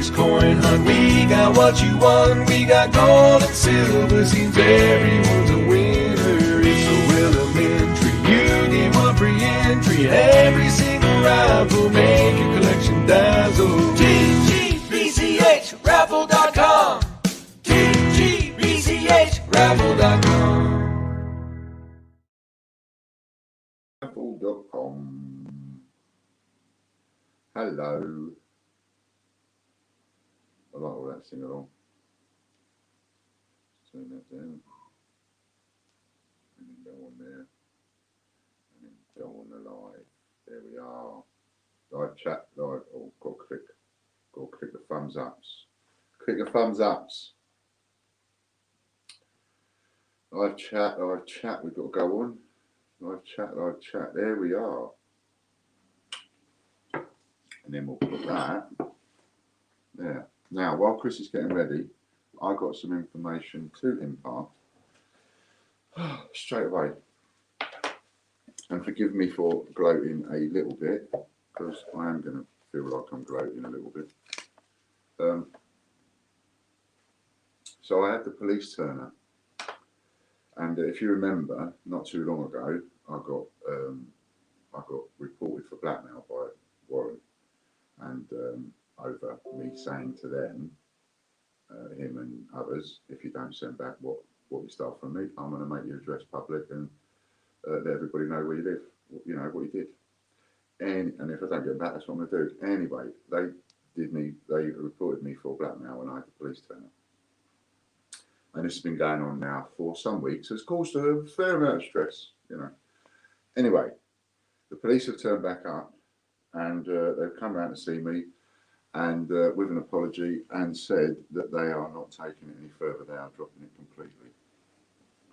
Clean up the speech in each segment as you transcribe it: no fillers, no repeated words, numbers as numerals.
this coin hunt. We got what you want, we got gold and silver. Seems everyone's a winner, it's so elementary. You get one free entry, every single rifle. Make your collection dazzle. TGBCHraffle.com, TGBCHraffle.com. Raffle.com. Hello. I like all that sing along. Turn that down. And then go on there. And then go on the live. There we are. Live chat, live. Oh, got to click the thumbs ups. Click the thumbs ups. Live chat, we've got to go on. Live chat. There we are. And then we'll put that there. Now, while Chris is getting ready, I got some information to impart straight away. And forgive me for gloating a little bit, because I am going to feel like I'm gloating a little bit. So I had the police turn up. And if you remember, not too long ago, I got reported for blackmail by Warren, and over me saying to them, him and others, if you don't send back what you stole from me, I'm going to make your address public and let everybody know where you live, you know, what you did. And if I don't get back, that's what I'm going to do. Anyway, they reported me for blackmail when I had the police turn up. And this has been going on now for some weeks. It's caused a fair amount of stress, you know. Anyway, the police have turned back up, and they've come around to see me, and with an apology, and said that they are not taking it any further. They are dropping it completely.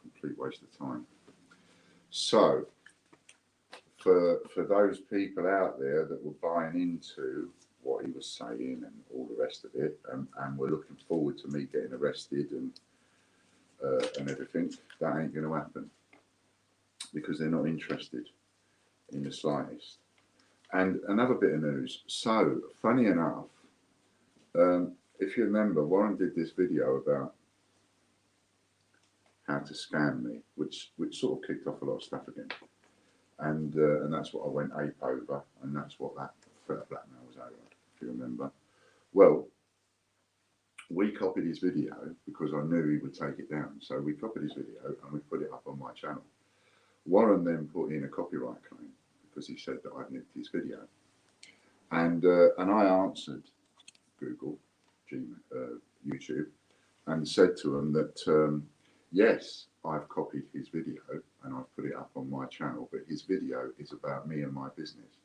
Complete waste of time. So, for those people out there that were buying into what he was saying and all the rest of it, and were looking forward to me getting arrested and everything, that ain't going to happen, because they're not interested in the slightest. And another bit of news. So, funny enough, if you remember, Warren did this video about how to scam me, which sort of kicked off a lot of stuff again. And that's what I went ape over, and that's what that blackmail was over, if you remember. Well, we copied his video because I knew he would take it down. So we copied his video and we put it up on my channel. Warren then put in a copyright claim because he said that I'd nicked his video. And I answered Google, YouTube, and said to him that, yes, I've copied his video and I've put it up on my channel, but his video is about me and my business.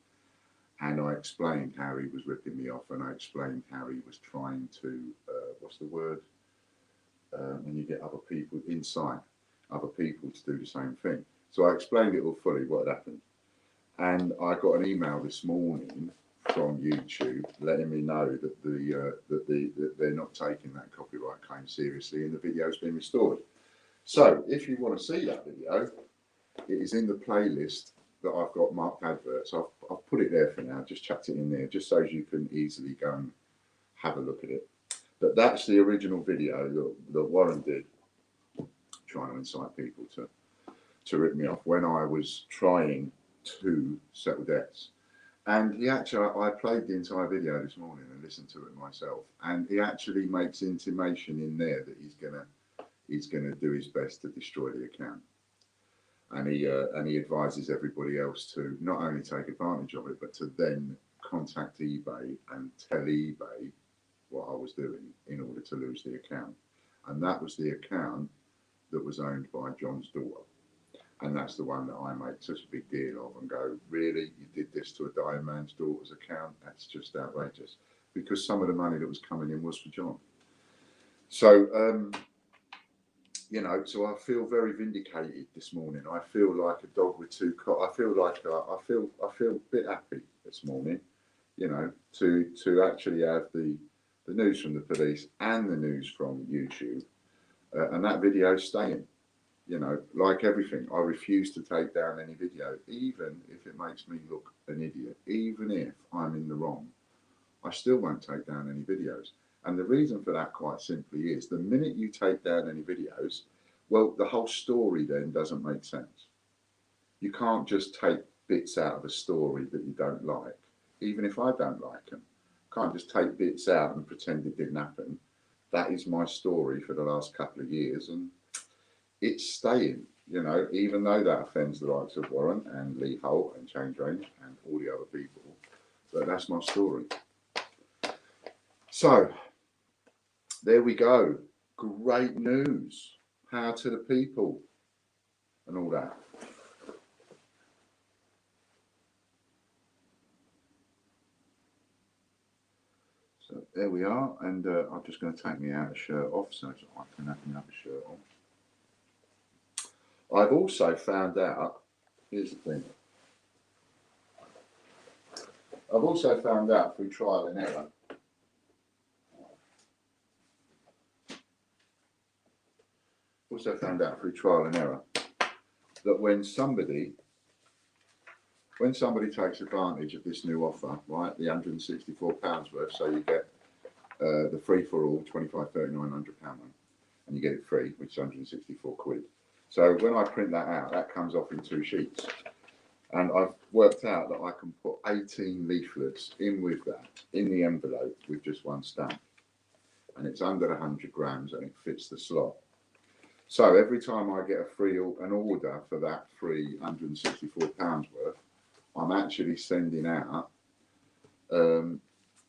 And I explained how he was ripping me off, and I explained how he was trying to, what's the word? When you get other people inside, other people to do the same thing. So I explained it all fully, what had happened. And I got an email this morning from YouTube letting me know that that they're not taking that copyright claim seriously, and the video's been restored. So if you want to see that video, it is in the playlist that I've got marked adverts. I've put it there for now, just chucked it in there, just so you can easily go and have a look at it. But that's the original video that Warren did, trying to incite people to rip me off when I was trying to settle debts. And he actually, I played the entire video this morning and listened to it myself, and he actually makes intimation in there that he's gonna do his best to destroy the account. And he advises everybody else to not only take advantage of it, but to then contact eBay and tell eBay what I was doing in order to lose the account. And that was the account that was owned by John's daughter. And that's the one that I make such a big deal of and go, really? You did this to a dying man's daughter's account? That's just outrageous. Because some of the money that was coming in was for John. So, you know, so I feel very vindicated this morning. I feel like a dog with two coats. I feel like I feel a bit happy this morning, you know, to actually have the news from the police and the news from YouTube, and that video staying. You know, like everything, I refuse to take down any video, even if it makes me look an idiot, even if I'm in the wrong. I still won't take down any videos. And the reason for that, quite simply, is the minute you take down any videos, well, the whole story then doesn't make sense. You can't just take bits out of a story that you don't like, even if I don't like them. Can't just take bits out and pretend it didn't happen. That is my story for the last couple of years, and it's staying, you know, even though that offends the likes of Warren and Lee Holt and Change Range and all the other people. But that's my story. So, there we go. Great news. Power to the people and all that. So there we are, and I'm just going to take my outer shirt off so that I can have my other shirt on. I've also found out, here's the thing, I've also found out through trial and error that when somebody takes advantage of this new offer, right, the £164 worth, so you get the free for all £25, £39, £100 one, and you get it free, which is 164 quid. So when I print that out, that comes off in 2 sheets. And I've worked out that I can put 18 leaflets in with that, in the envelope, with just one stamp. And it's under 100 grams and it fits the slot. So every time I get an order for that free £164 worth, I'm actually sending out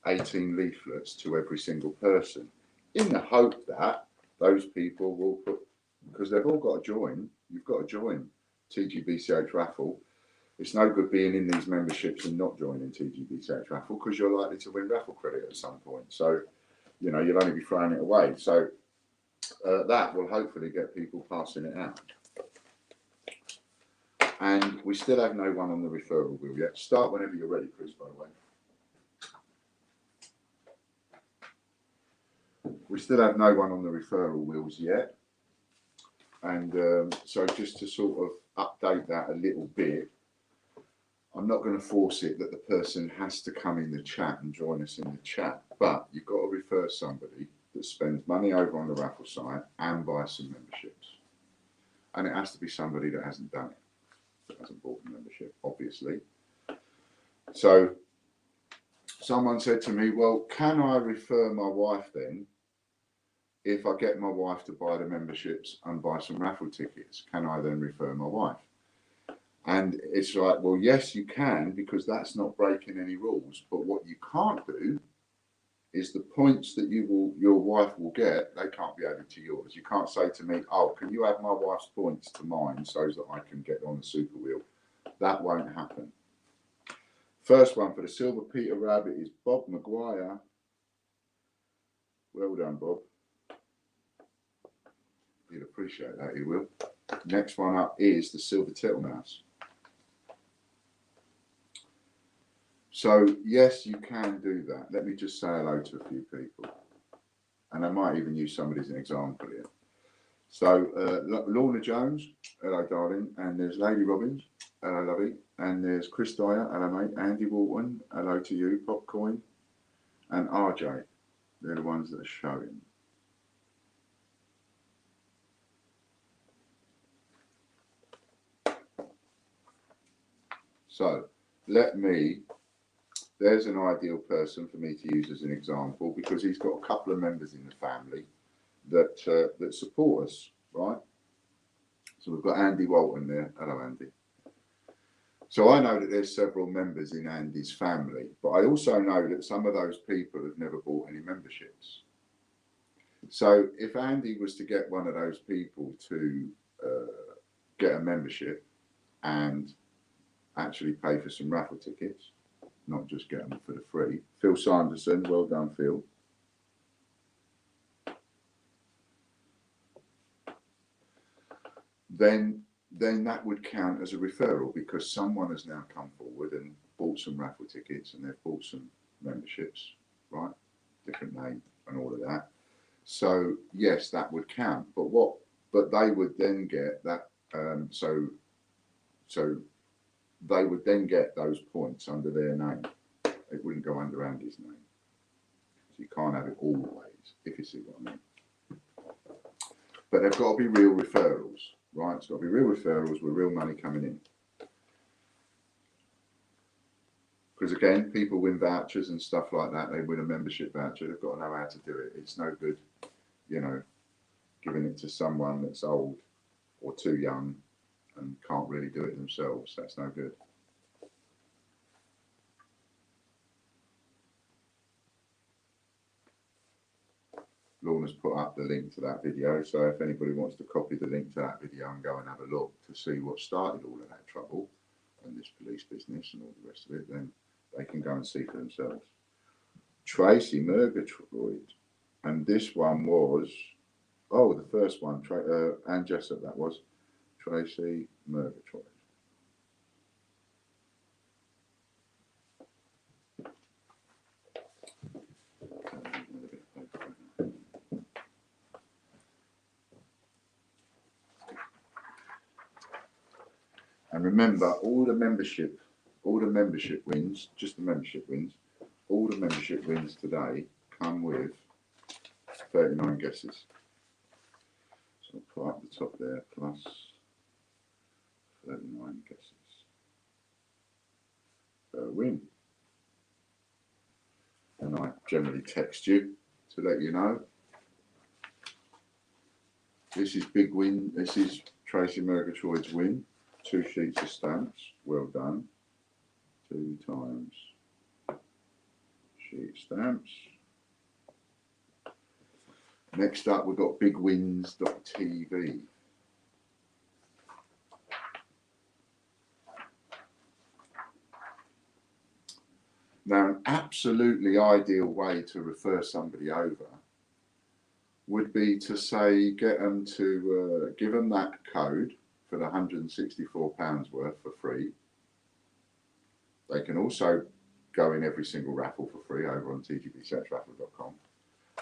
18 leaflets to every single person, in the hope that those people will put, because they've all got to join, you've got to join TGBCH raffle. It's no good being in these memberships and not joining TGBCH raffle, because you're likely to win raffle credit at some point. So, you know, you'll only be throwing it away. So that will hopefully get people passing it out. And we still have no one on the referral wheel yet. Start whenever you're ready, Chris, by the way. We still have no one on the referral wheels yet. And so just to sort of update that a little bit, I'm not going to force it that the person has to come in the chat and join us in the chat, but you've got to refer somebody that spends money over on the raffle site and buys some memberships. And it has to be somebody that hasn't done it, that hasn't bought a membership, obviously. So someone said to me, well, can I refer my wife then? If I get my wife to buy the memberships and buy some raffle tickets, can I then refer my wife? And it's like, well, yes, you can, because that's not breaking any rules. But what you can't do is the points that your wife will get, they can't be added to yours. You can't say to me, oh, can you add my wife's points to mine so that I can get on the super wheel? That won't happen. First one for the Silver Peter Rabbit is Bob Maguire. Well done, Bob. He'll appreciate that, he will. Next one up is the Silver Tittlemaus. So, yes, you can do that. Let me just say hello to a few people. And I might even use somebody as an example here. So, Lorna Jones, hello, darling. And there's Lady Robbins, hello, lovey. And there's Chris Dyer, hello, mate. Andy Walton, hello to you. Popcoin. And RJ, they're the ones that are showing. So, there's an ideal person for me to use as an example, because he's got a couple of members in the family that support us, right? So we've got Andy Walton there. Hello, Andy. So I know that there's several members in Andy's family, but I also know that some of those people have never bought any memberships. So if Andy was to get one of those people to get a membership and actually pay for some raffle tickets, not just get them for the free. Phil Sanderson, well done, Phil. Then that would count as a referral, because someone has now come forward and bought some raffle tickets and they've bought some memberships, right? Different name and all of that. So yes, that would count. But they would then get that. So they would then get those points under their name. It wouldn't go under Andy's name. You can't have it always, if you see what I mean. But they've got to be real referrals, right? It's got to be real referrals with real money coming in. Because again, people win vouchers and stuff like that. They win a membership voucher. They've got to know how to do it. It's no good, you know, giving it to someone that's old or too young and can't really do it themselves. That's no good. Lorna's put up the link to that video, so if anybody wants to copy the link to that video and go and have a look to see what started all of that trouble and this police business and all the rest of it, then they can go and see for themselves. Tracy Murgatroyd, and this one was, oh, the first one, Anne Jessup, that was Tracy Murgatroyd. And remember, all the membership wins, just the membership wins, all the membership wins today come with 39 guesses. So I'll put up the top there, plus 39 guesses per win. And I generally text you to let you know. This is big win. This is Tracy Murgatroyd's win. 2 sheets of stamps. Well done. 2 times sheet stamps. Next up, we've got bigwins.tv. Now, an absolutely ideal way to refer somebody over would be to say, get them to give them that code for the £164 worth for free. They can also go in every single raffle for free over on tgbsexraffle.com,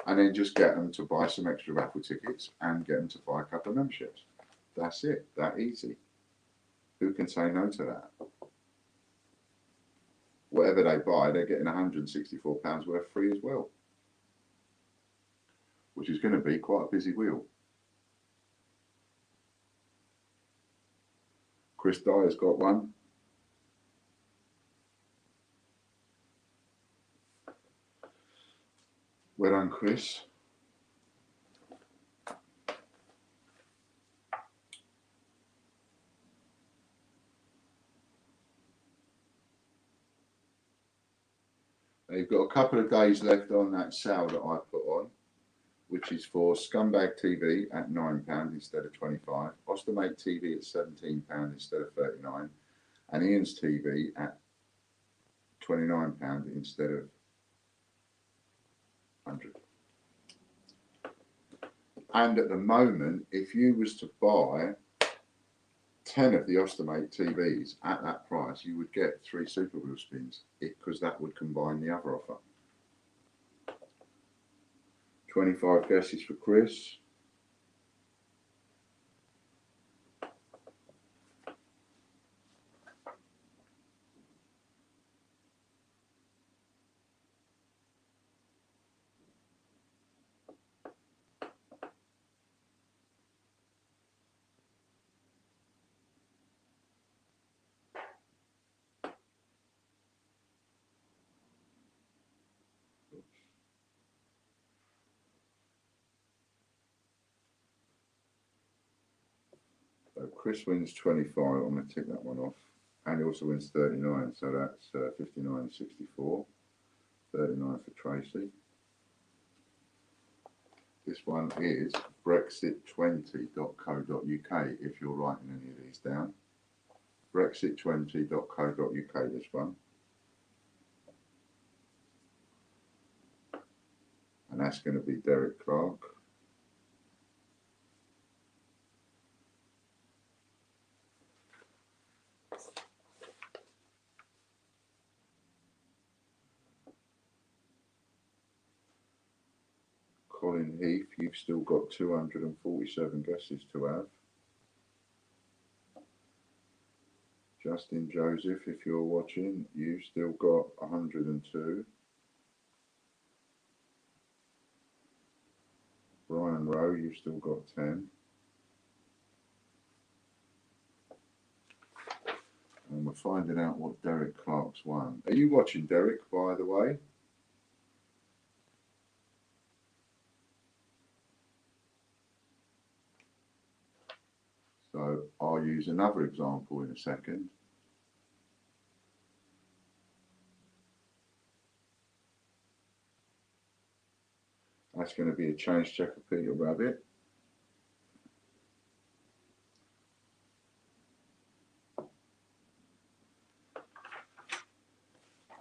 and then just get them to buy some extra raffle tickets and get them to buy a couple of memberships. That's it, that easy. Who can say no to that? Whatever they buy, they're getting £164 worth free as well, which is going to be quite a busy wheel. Chris Dyer's got one. Well done, Chris. You've got a couple of days left on that sale that I put on, which is for Scumbag TV at £9 instead of 25, Ostomate TV at £17 instead of 39, and Ian's TV at £29 instead of 100. And at the moment, if you was to buy 10 of the Ostomate TVs at that price, you would get 3 Super Wheel spins, because that would combine the other offer. 25 guesses for Chris. So Chris wins 25. I'm going to tick that one off. And he also wins 39. So that's 59.64. 39 for Tracy. This one is brexit20.co.uk if you're writing any of these down. Brexit20.co.uk, this one. And that's going to be Derek Clark. Colin Heath, you've still got 247 guesses to have. Justin Joseph, if you're watching, you've still got 102. Brian Rowe, you've still got 10. And we're finding out what Derek Clark's won. Are you watching, Derek, by the way? So I'll use another example in a second. That's going to be a change checker Peter Rabbit.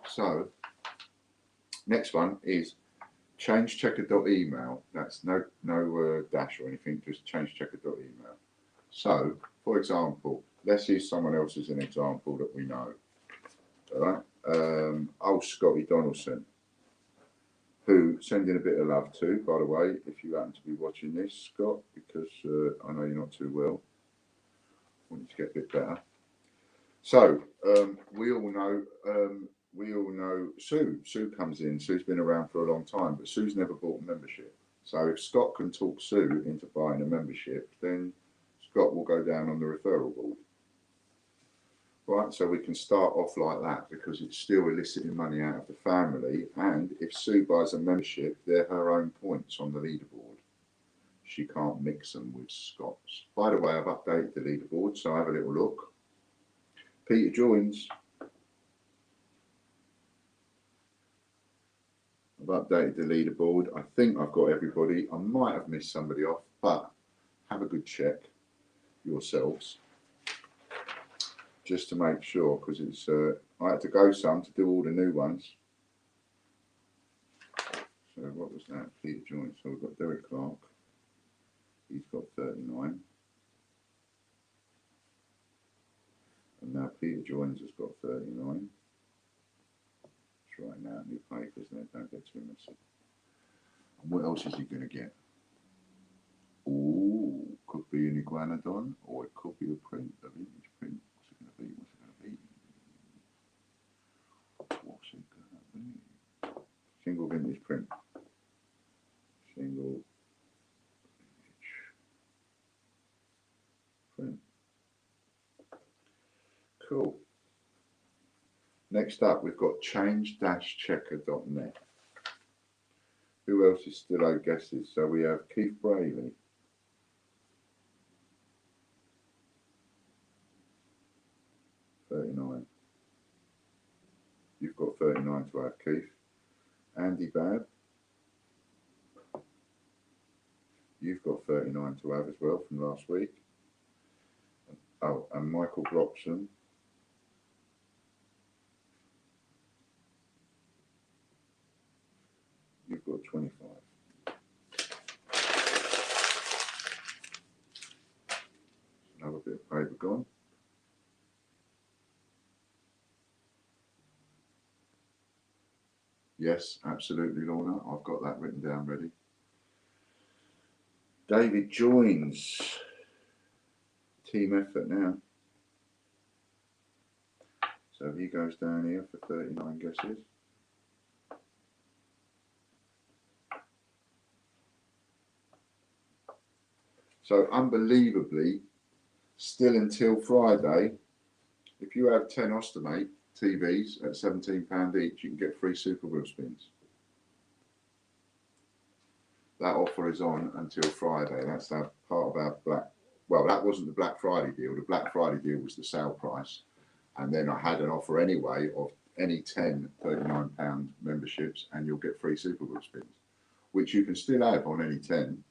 So, next one is changechecker.email. That's no dash or anything, just changechecker.email. So, for example, let's use someone else as an example that we know. All right, old Scotty Donaldson, who sending a bit of love to, by the way, if you happen to be watching this, Scott, because I know you're not too well. I want you to get a bit better. So we all know Sue. Sue comes in. Sue's been around for a long time, but Sue's never bought a membership. So if Scott can talk Sue into buying a membership, then Scott will go down on the referral board. Right, so we can start off like that because it's still eliciting money out of the family. And if Sue buys a membership, they're her own points on the leaderboard. She can't mix them with Scott's. By the way, I've updated the leaderboard, so have a little look. Peter joins. I've updated the leaderboard. I think I've got everybody. I might have missed somebody off, but have a good check yourselves just to make sure, because it's I had to go some to do all the new ones. So what was that? Peter joins. So we've got Derek Clark. He's got 39. And now Peter joins has got 39. Trying out new papers, and they don't get too messy. And what else is he going to get? Ooh, could be an iguanodon, or it could be a print, a vintage print. What's it going to be? What's it going to be? Single vintage print. Single vintage print. Cool. Next up, we've got change-checker.net. Who else is still owed guesses? So we have Keith Brayley. $39. You've got 39 to have, Keith. Andy Babb. You've got 39 to have as well from last week. Oh, and Michael Grobson. You've got 25. Another bit of paper gone. Yes, absolutely, Lorna. I've got that written down ready. David joins. Team effort now. So he goes down here for 39 guesses. So unbelievably, still until Friday, if you have 10 Ostomate TVs at £17 each, you can get free Super Wheel spins. That offer is on until Friday. That's our part of our well, that wasn't the Black Friday deal. The Black Friday deal was the sale price. And then I had an offer anyway of any 10 £39 memberships and you'll get free Super Wheel spins, which you can still have on any 10.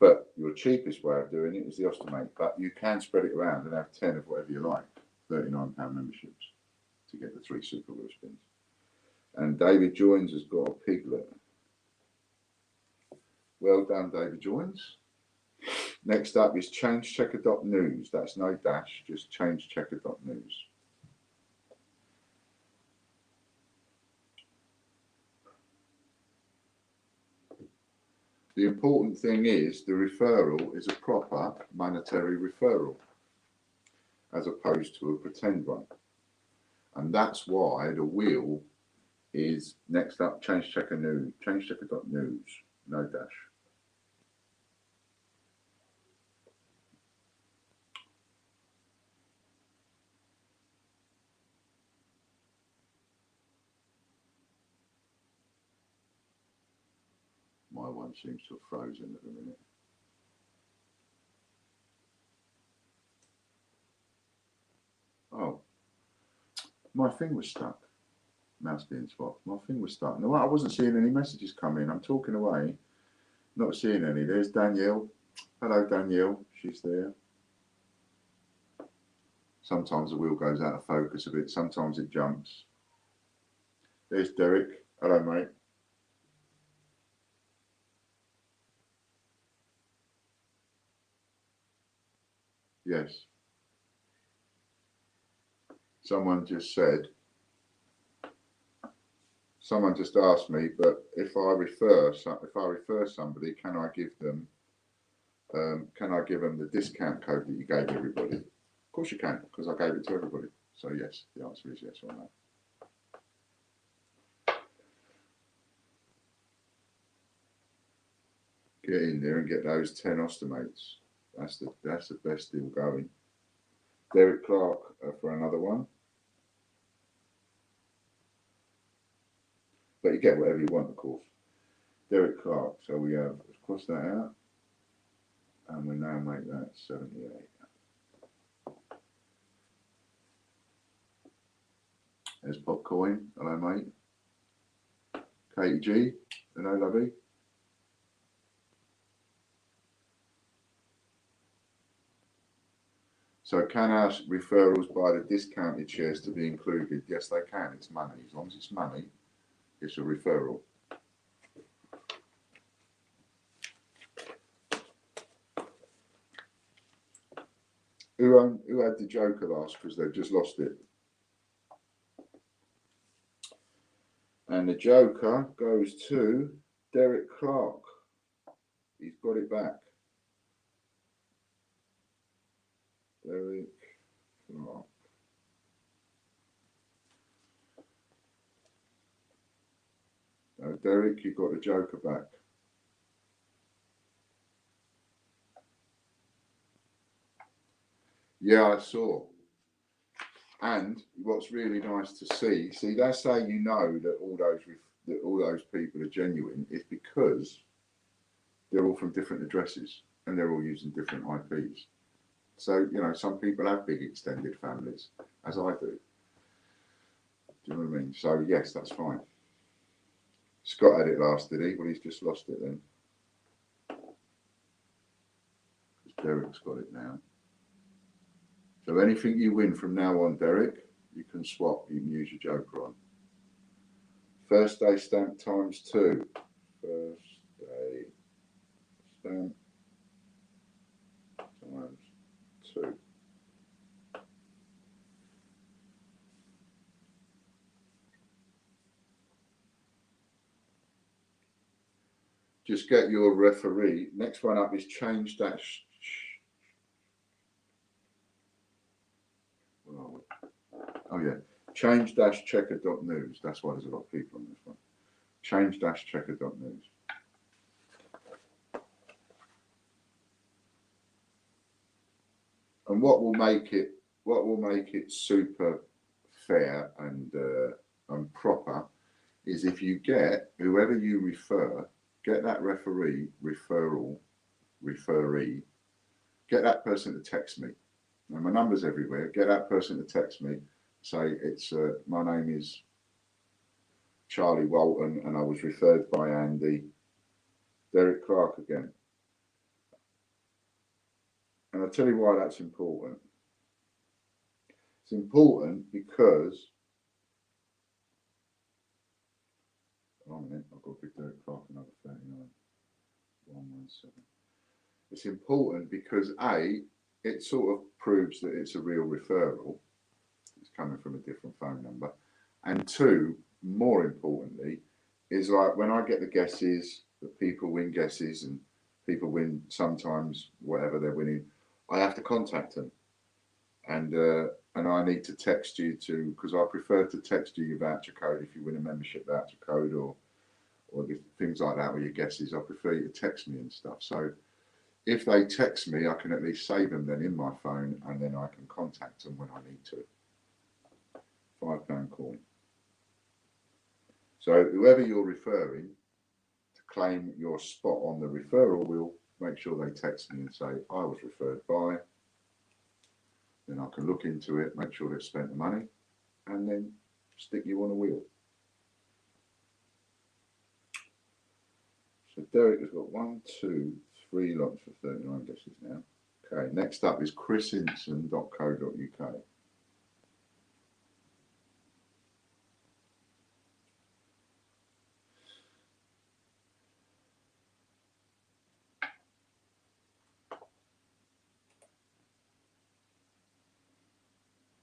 But your cheapest way of doing it is the Ostomate. But you can spread it around and have 10 of whatever you like, £39 memberships to get the 3 Super Wheel spins. And David Joins has got a piglet. Well done, David Joins. Next up is changechecker.news. That's no dash, just changechecker.news. The important thing is the referral is a proper monetary referral as opposed to a pretend one. And that's why the wheel is next up changechecker.news, no dash. it seems to have frozen at the minute. Oh, my thing was stuck. Mouse being swapped. My thing was stuck. No, I wasn't seeing any messages come in. I'm talking away, not seeing any. There's Danielle. Hello, Danielle. She's there. Sometimes the wheel goes out of focus a bit. Sometimes it jumps. There's Derek. Hello, mate. Yes. Someone just asked me, but if I refer somebody, can I give them the discount code that you gave everybody? Of course you can, because I gave it to everybody. So yes, the answer is yes on that. Get in there and get those 10 Ostomates. That's the best deal going. Derek Clark for another one. But you get whatever you want, of course. Derek Clark. So we have, let's cross that out. And we now make that 78. There's Popcoin. Hello, mate. Katie G. Hello, lovey. So can our referrals buy the discounted shares to be included? Yes, they can. It's money. As long as it's money, it's a referral. Who had the Joker last? Because they've just lost it. And the Joker goes to Derek Clark. He's got it back. Derek Clark. Now, Derek, you got the Joker back. Yeah, I saw. And what's really nice to see, that's how you know that all those people are genuine. It's because they're all from different addresses and they're all using different IPs. So, you know, some people have big extended families, as I do. Do you know what I mean? So, yes, that's fine. Scott had it last, did he? Well, he's just lost it then. Because Derek's got it now. So anything you win from now on, Derek, you can swap. You can use your Joker on. First day stamp times 2. First day stamp times 2. Just get your referee. Next one up is change dash. Oh yeah, change dash checker.news. That's why there's a lot of people on this one. Change dash checker.news. And what will make it super fair and proper is if you get whoever you refer, get that referee, get that person to text me. And my number's everywhere. Get that person to text me. Say it's my name is Charlie Walton and I was referred by Andy. Derek Clark again. And I'll tell you why that's important. It's important because I've got Big Derek Clark, another 39. 117. It's important because A, it sort of proves that it's a real referral. It's coming from a different phone number. And 2, more importantly, is like when I get the guesses, that people win guesses and people win sometimes whatever they're winning, I have to contact them. And I need to text you because I prefer to text you your voucher code if you win a membership voucher code or things like that, or your guesses. I prefer you to text me and stuff. So if they text me, I can at least save them then in my phone and then I can contact them when I need to. £5 coin. So whoever you're referring to claim your spot on the referral wheel, make sure they text me and say, I was referred by. Then I can look into it, make sure they've spent the money, and then stick you on a wheel. So Derek has got 1, 2, 3 lots for 39 guesses now. Okay, next up is chrisinson.co.uk.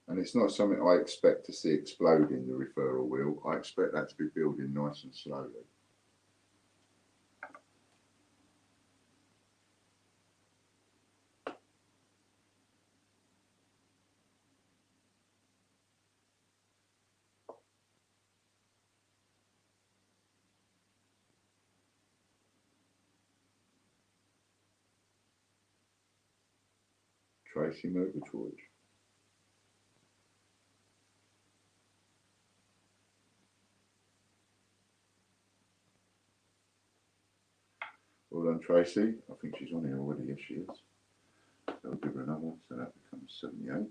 And it's not something I expect to see explode in the referral wheel. I expect that to be building nice and slowly. Tracy Murgatroyd. Well done, Tracy. I think she's on here already. Yes, she is. So I'll give her another. So that becomes 78.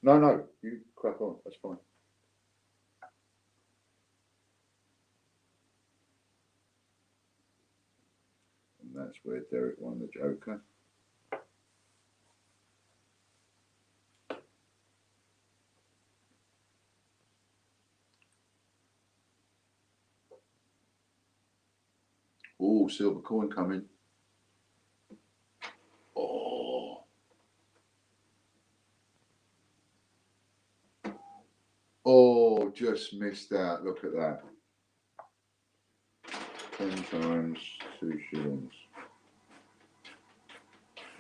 No, you crack on. That's fine. And that's where Derek won the Joker. Oh, silver coin coming. Oh. Oh, just missed out. Look at that. 10 times 2 shillings.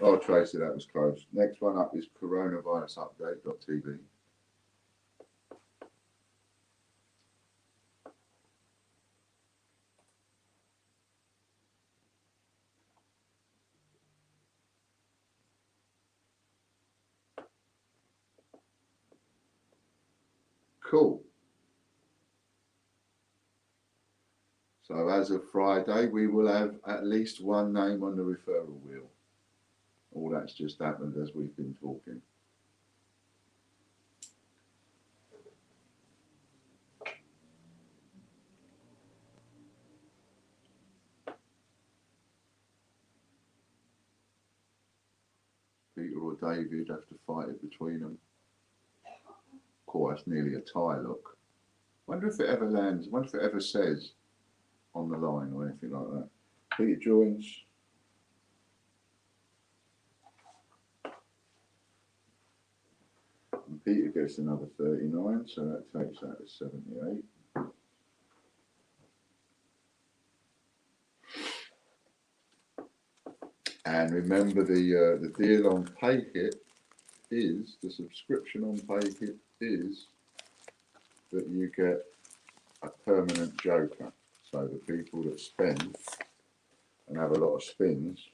Oh, Tracy, that was close. Next one up is coronavirusupdate.tv. Cool. So as of Friday, we will have at least one name on the referral wheel. All that's just happened as we've been talking. Peter or David have to fight it between them. Cool, that's nearly a tie, look. Wonder if it ever lands, wonder if it ever says on the line or anything like that. Peter joins. And Peter gets another 39, so that takes that to 78. And remember the deal on PayKit is, the subscription on PayKit is that you get a permanent joker. So the people that spend and have a lot of spins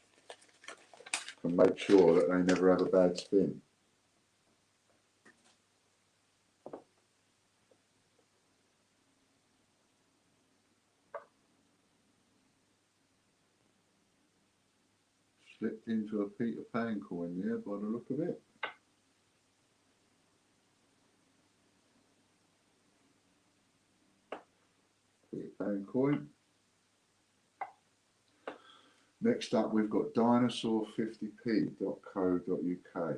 can make sure that they never have a bad spin. Slipped into a Peter Pan coin there by the look of it. Peter Pan coin. Next up, we've got dinosaur50p.co.uk.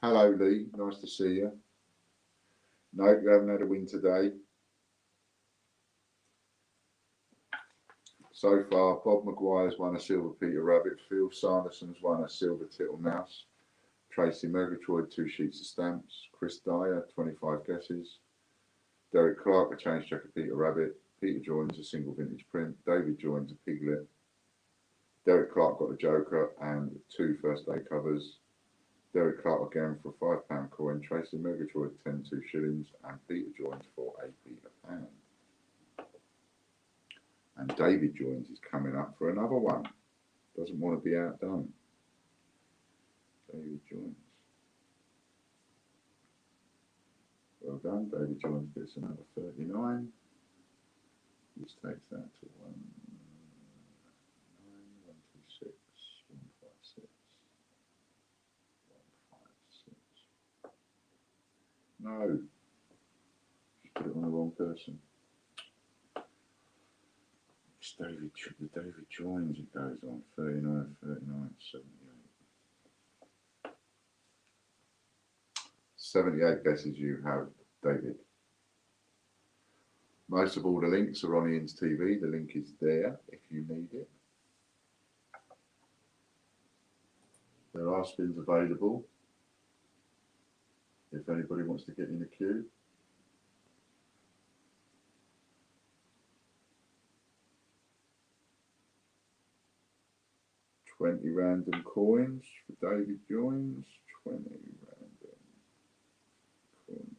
Hello, Lee. Nice to see you. No, you haven't had a win today. So far, Bob Maguire's won a silver Peter Rabbit. Phil Sanderson's won a silver Tittle-Mouse. Tracy Murgatroyd, 2 sheets of stamps. Chris Dyer, 25 guesses. Derek Clark, a change checker Peter Rabbit. Peter joins a single vintage print. David joins a piglet. Derek Clark got a joker and 2 first day covers. Derek Clark again for a £5 coin. Tracy Murgatroyd, 10 2 shillings. And Peter joins for a Peter Pan. And David joins is coming up for another one. Doesn't want to be outdone. David joins. Well done. David Jones gets another 39, which takes that to 156, 156, 156. No, just put it on the wrong person. It's David Jones, it goes on 39, 39, 78. 78 guesses you have, David. Most of all the links are on Ian's TV. The link is there if you need it. There are spins available if anybody wants to get in the queue. $20 random coins for David Jones. 20 random coins.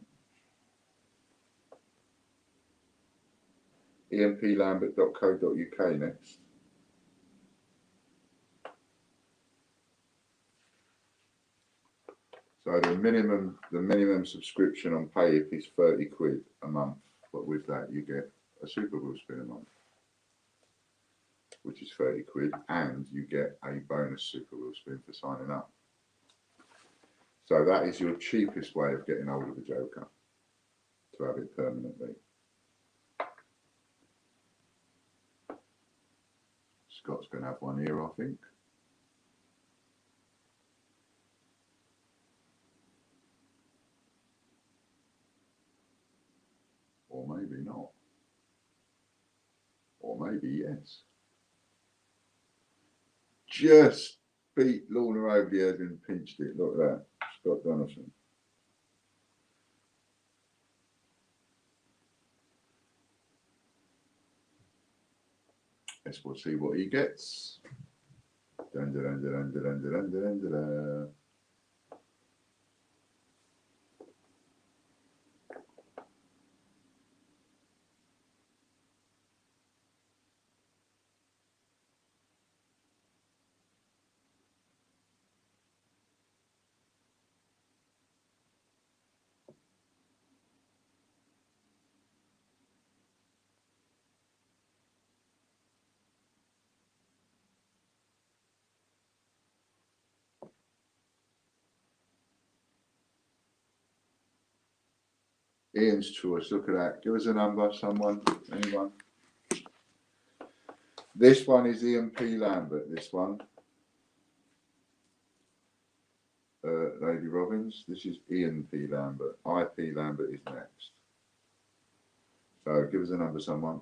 emplambert.co.uk next. So the minimum subscription on Payip is 30 quid a month, but with that you get a Super Wheel spin a month, which is 30 quid, and you get a bonus Super Wheel spin for signing up. So that is your cheapest way of getting hold of the Joker, to have it permanently. Scott's going to have one here, I think. Or maybe not. Or maybe yes. Just beat Lorna over the head and pinched it. Look at that. Scott Donaldson. Let's see what he gets. Dun, dun, dun, dun, dun, dun, dun, dun, dun, dun. Ian's choice, look at that. Give us a number, someone, anyone. This one is Ian P. Lambert, this one. Lady Robbins, this is Ian P. Lambert. IP Lambert is next. So give us a number, someone.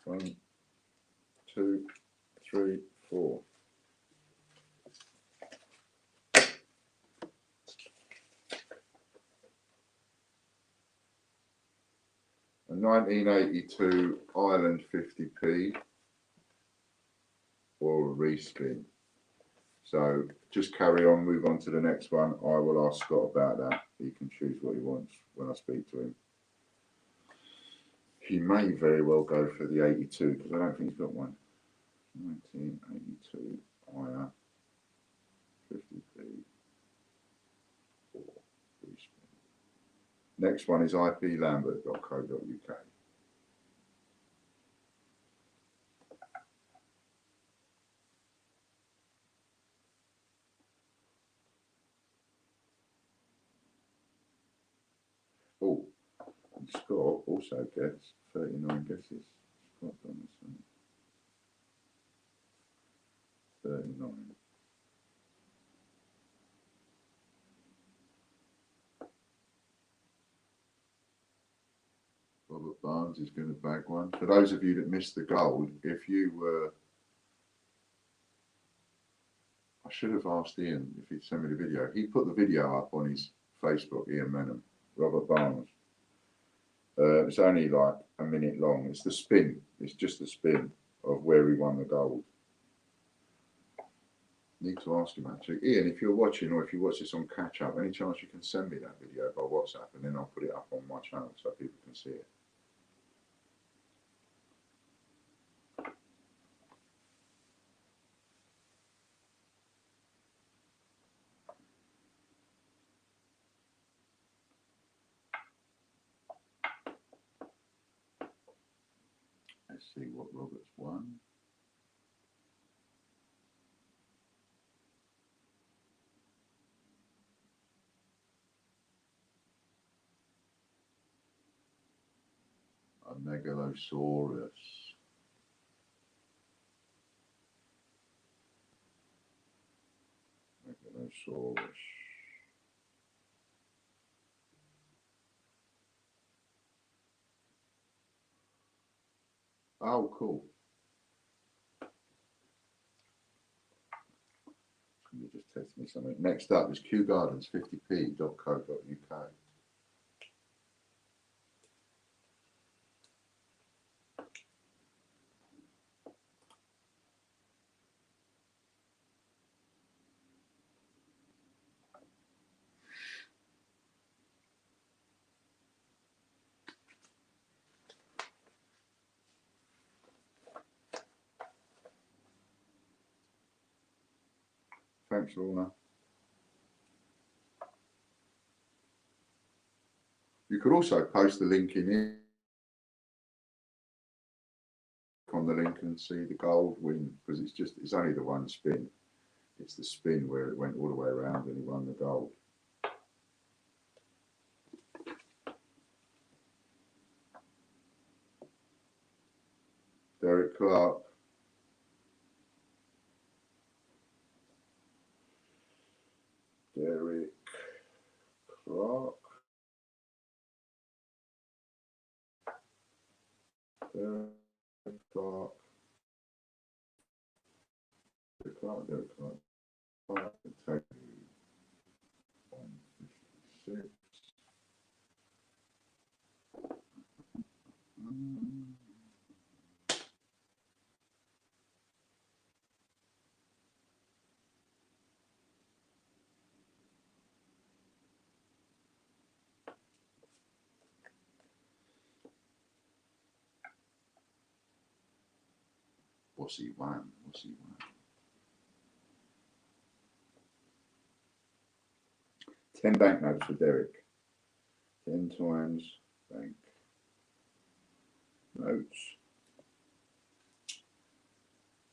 One, two, three, four. A 1982 Ireland 50p or a respin. So just carry on, move on to the next one. I will ask Scott about that. He can choose what he wants when I speak to him. He may very well go for the 82 because I don't think he's got one. 1982 IR 50p or respin. Next one is iplambert.co.uk. Oh, and Scott also gets 39 guesses. Scott Donaldson. 39. Robert Barnes is going to bag one. For those of you that missed the gold, if you were, I should have asked Ian if he'd send me the video. He put the video up on his Facebook, Ian Menham, Robert Barnes. It's only like a minute long. It's the spin. It's just the spin of where he won the gold. Need to ask him actually. Ian, if you're watching or if you watch this on catch up, any chance you can send me that video by WhatsApp and then I'll put it up on my channel so people can see it. Let's see what Robert's won. A Megalosaurus. Megalosaurus. Oh, cool. You just text me something. Next up is qgardens50p.co.uk. Thanks, Lorna. You could also post the link in here. On the link and see the gold win, because it's only the one spin. It's the spin where it went all the way around and he won the gold. Derek Clark. Derek Clark. Derek Clark. Derek Clark. Derek Clark. Take 156. What's he won? What's he won? 10 banknotes for Derek. 10 times bank notes.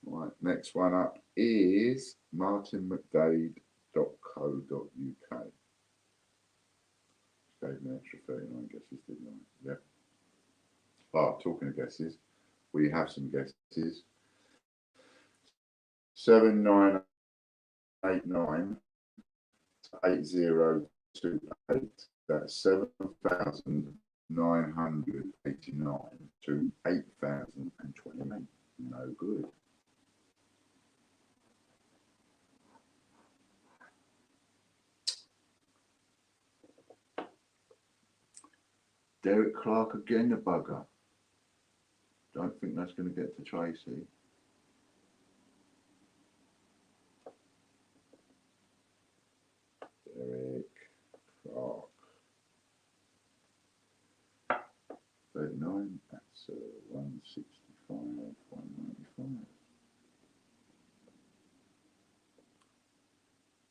Right, next one up is martinmcdade.co.uk. Gave me an extra 39 guesses, didn't I? Yeah. Ah, talking of guesses, we have some guesses. 7989 8028. That's 7,989 to 8,028. No good. Derek Clark again, the bugger. Don't think that's going to get to Tracy. Derek Clark. 39, that's 165, 195.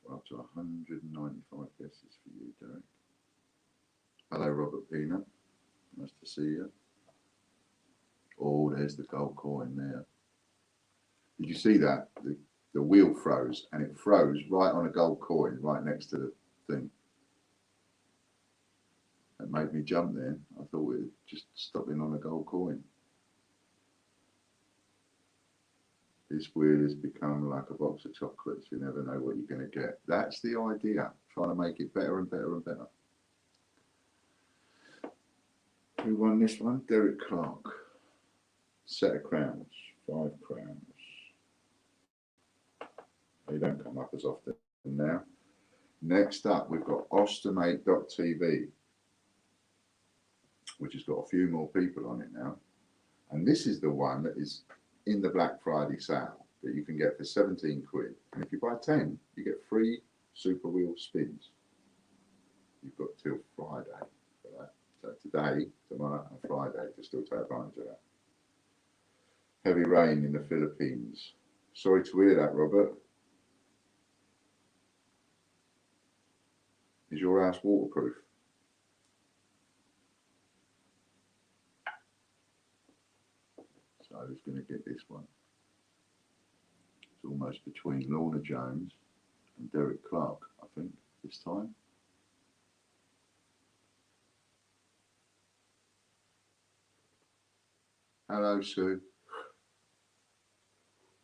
We're up to 195 guesses for you, Derek. Hello, Robert Peanut. Nice to see you. Oh, there's the gold coin there. Did you see that? The wheel froze, and it froze right on a gold coin right next to the thing. That made me jump then. I thought it was just stopping on a gold coin. This wheel has become like a box of chocolates. You never know what you're going to get. That's the idea. Trying to make it better and better and better. Who won this one? Derek Clark. Set of crowns. 5 crowns. They don't come up as often now. Next up, we've got Ostomate.tv, which has got a few more people on it now. And this is the one that is in the Black Friday sale. that you can get for 17 quid. And if you buy 10, you get free Super Wheel spins. You've got till Friday for that. So today, tomorrow and Friday to still take advantage of that. Heavy rain in the Philippines. Sorry to hear that, Robert. Is your house waterproof? So who's going to get this one? It's almost between Lorna Jones and Derek Clark, I think, this time. Hello, Sue.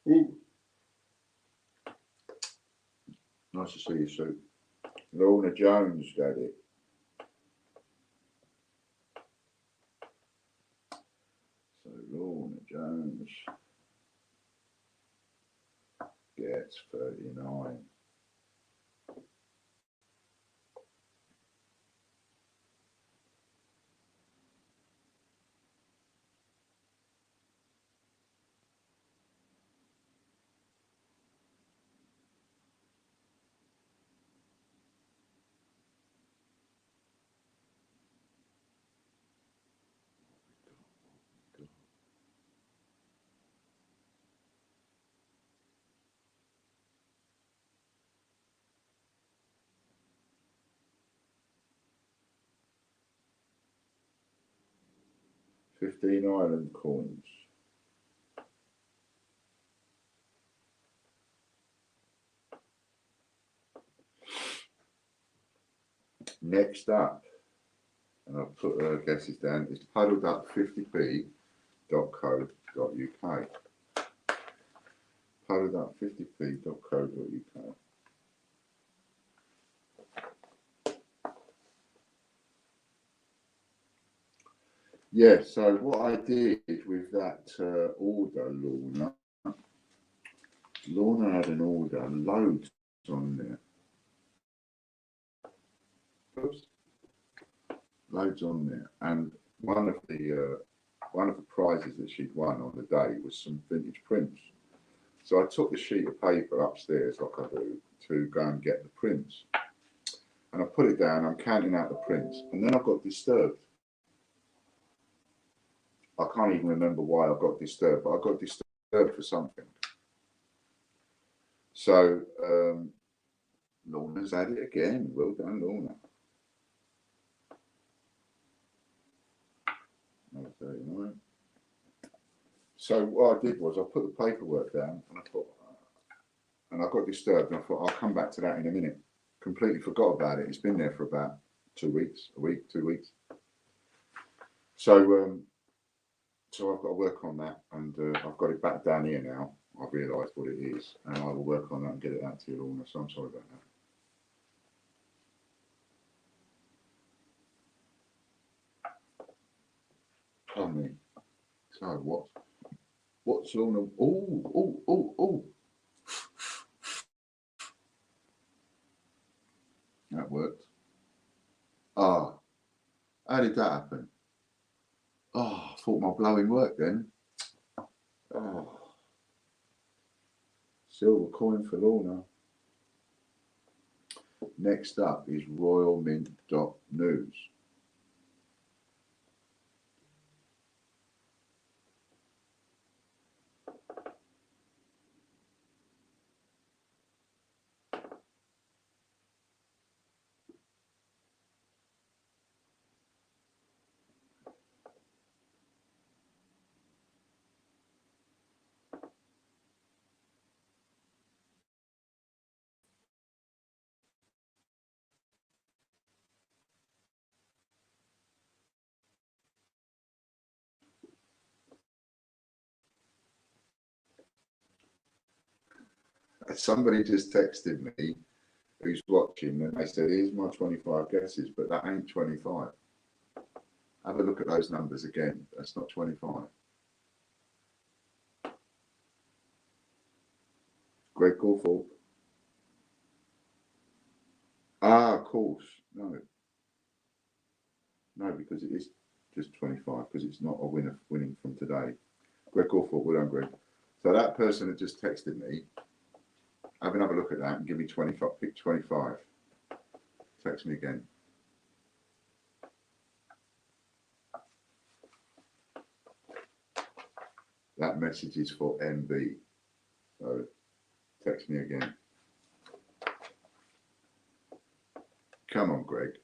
Ooh. Nice to see you, Sue. Lorna Jones got it. So Lorna Jones gets 39. $15 island coins. Next up, and I'll put guesses down, is puddleduck50p.co.uk. Puddleduck50p.co.uk. Yeah, so what I did with that order, Lorna had an order, loads on there. Oops. Loads on there, and one of the prizes that she'd won on the day was some vintage prints. So I took the sheet of paper upstairs, like I do, to go and get the prints. And I put it down, I'm counting out the prints, and then I got disturbed. I can't even remember why I got disturbed, but I got disturbed for something. So Lorna's had it again. Well done, Lorna. Number 39. So what I did was I put the paperwork down, and I thought, and I got disturbed, and I thought I'll come back to that in a minute. Completely forgot about it. It's been there for about 2 weeks, a week, 2 weeks. So so I've got to work on that, and I've got it back down here now. I've realised what it is, and I will work on that and get it out to you, Lorna. So I'm sorry about that. Pardon me. So what's Lorna? Oh. That worked. Ah, how did that happen? Oh, I thought my blowing worked then. Oh, silver coin for Lorna. Next up is royalmint.news. Somebody just texted me who's watching, and they said, here's my 25 guesses, but that ain't 25. Have a look at those numbers again. That's not 25. Greg Gorthorpe. Ah, of course. No, because it is just 25, because it's not a winning from today. Greg Gorthorpe, well done, Greg. So that person that just texted me, have another look at that and give me 25, pick 25. Text me again. That message is for MB. So text me again. Come on, Greg.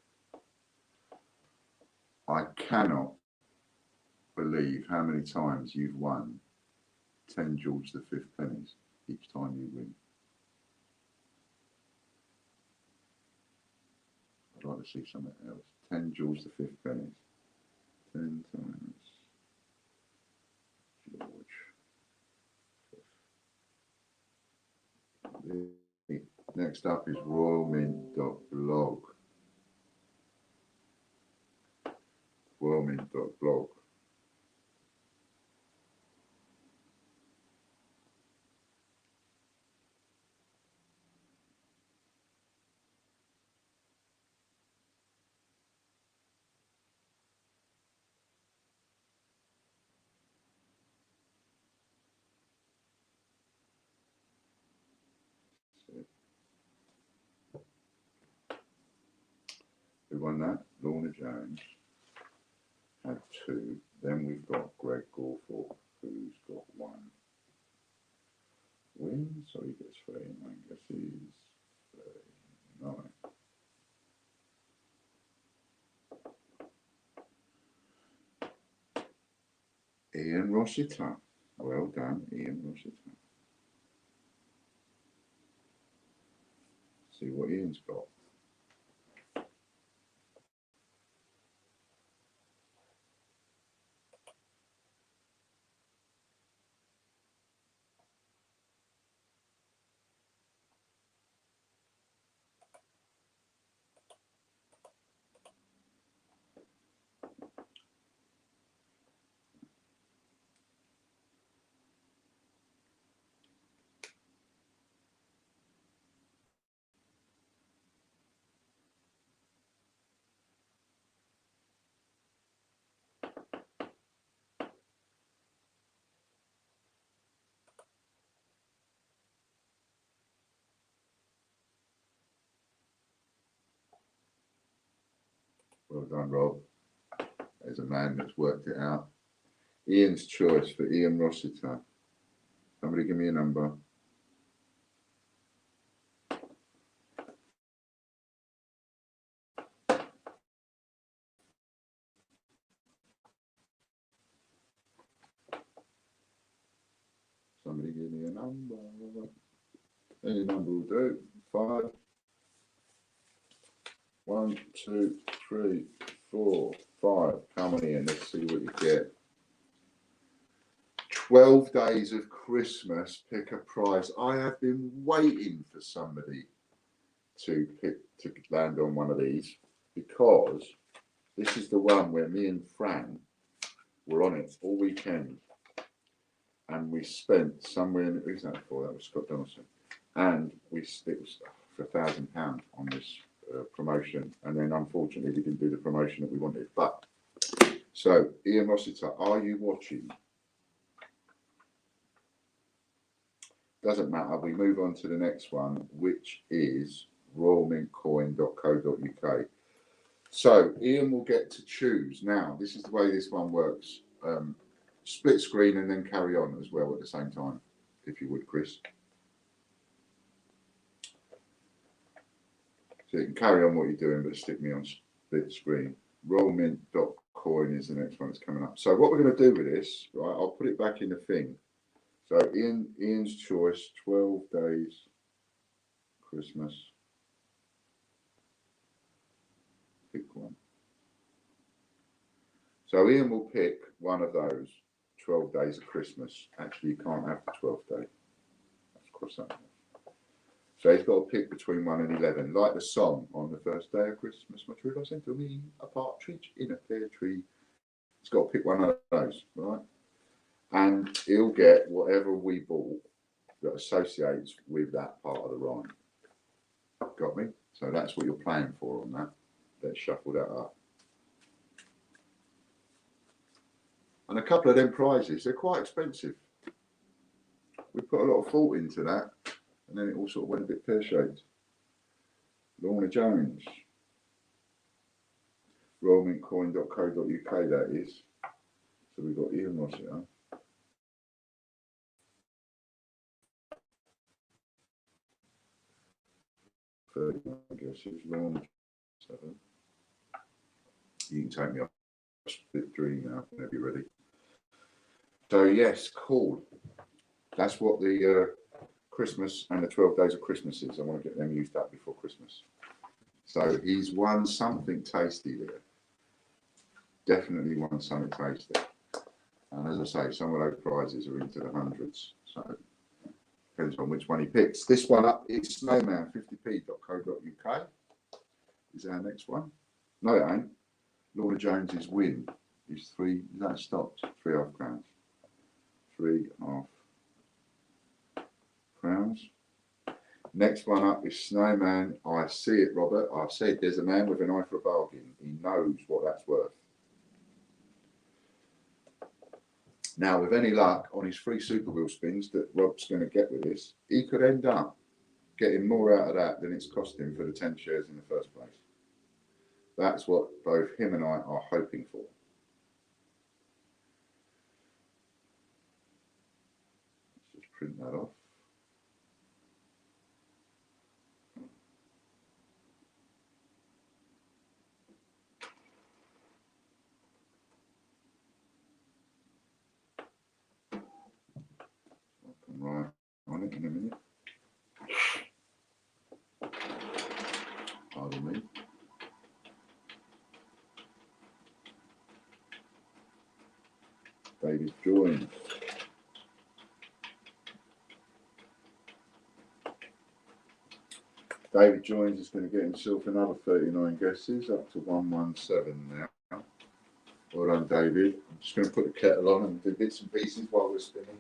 I cannot believe how many times you've won 10 George V pennies each time you win. I'd like to see something else. 10 George V pennies. 10 times George. Next up is royalmint.blog. Royalmint.blog. Who won that? Lorna Jones had 2. Then we've got Greg Gorforth, who's got 1 win. So he gets 3. And Angus is 9. Ian Rossiter. Well done, Ian Rossiter. See what Ian's got. Well done, Rob. There's a man that's worked it out. Ian's choice for Ian Rossiter. Somebody give me a number. Somebody give me a number. Any number will do. 5. 1, 2, 3, 4, 5. Come on in. Let's see what you get. 12 days of Christmas. Pick a prize. I have been waiting for somebody to land on one of these, because this is the one where me and Fran were on it all weekend, and we spent somewhere in, who's that for? That was Scott Donaldson, and it was for £1,000 on this promotion, and then unfortunately we didn't do the promotion that we wanted. But so Ian Rossiter, are you watching? Doesn't matter. We move on to the next one, which is royalmintcoin.co.uk. So Ian will get to choose. Now, this is the way this one works. Split screen and then carry on as well at the same time, if you would, Chris. So you can carry on what you're doing, but stick me on split screen. Royalmint.coin is the next one that's coming up. So what we're going to do with this, right, I'll put it back in the thing. So Ian's choice, 12 days, Christmas. Pick one. So Ian will pick one of those 12 days of Christmas. Actually, you can't have the 12th day. Let's cross that off. So he's got to pick between 1 and 11, like the song, on the first day of Christmas, my true love sent to me a partridge in a pear tree. He's got to pick one of those, right? And he'll get whatever we bought that associates with that part of the rhyme. Got me? So that's what you're playing for on that. Let's shuffle that up. And a couple of them prizes, they're quite expensive. we put a lot of thought into that, and then it all sort of went a bit pear-shaped. Lorna Jones, royalmintcoin.co.uk that is. So we've got Ian Rossiter. I guess it's Lorna 7. You can take me off the dream now whenever you're ready. So yes, cool. That's what the Christmas and the 12 days of Christmas is. I want to get them used up before Christmas. So he's won something tasty there. Definitely won something tasty. And as I say, some of those prizes are into the hundreds. So depends on which one he picks. This one up is snowman50p.co.uk. Is our next one. No, it ain't. Lorna Jones's win is three. That stopped. £3.5 crowns. £3.5 crowns. Next one up is Snowman. I see it, Robert. I've said there's a man with an eye for a bargain. He knows what that's worth. Now, with any luck on his free Super Wheel spins that Rob's going to get with this, he could end up getting more out of that than it's cost him for the 10 shares in the first place. That's what both him and I are hoping for. Let's just print that off. I'll come right on it in a minute. Pardon me. David joins. David Joins is going to get himself another 39 guesses, up to 117 now. Well done, David. I'm just going to put the kettle on and do bits and pieces while we're spinning.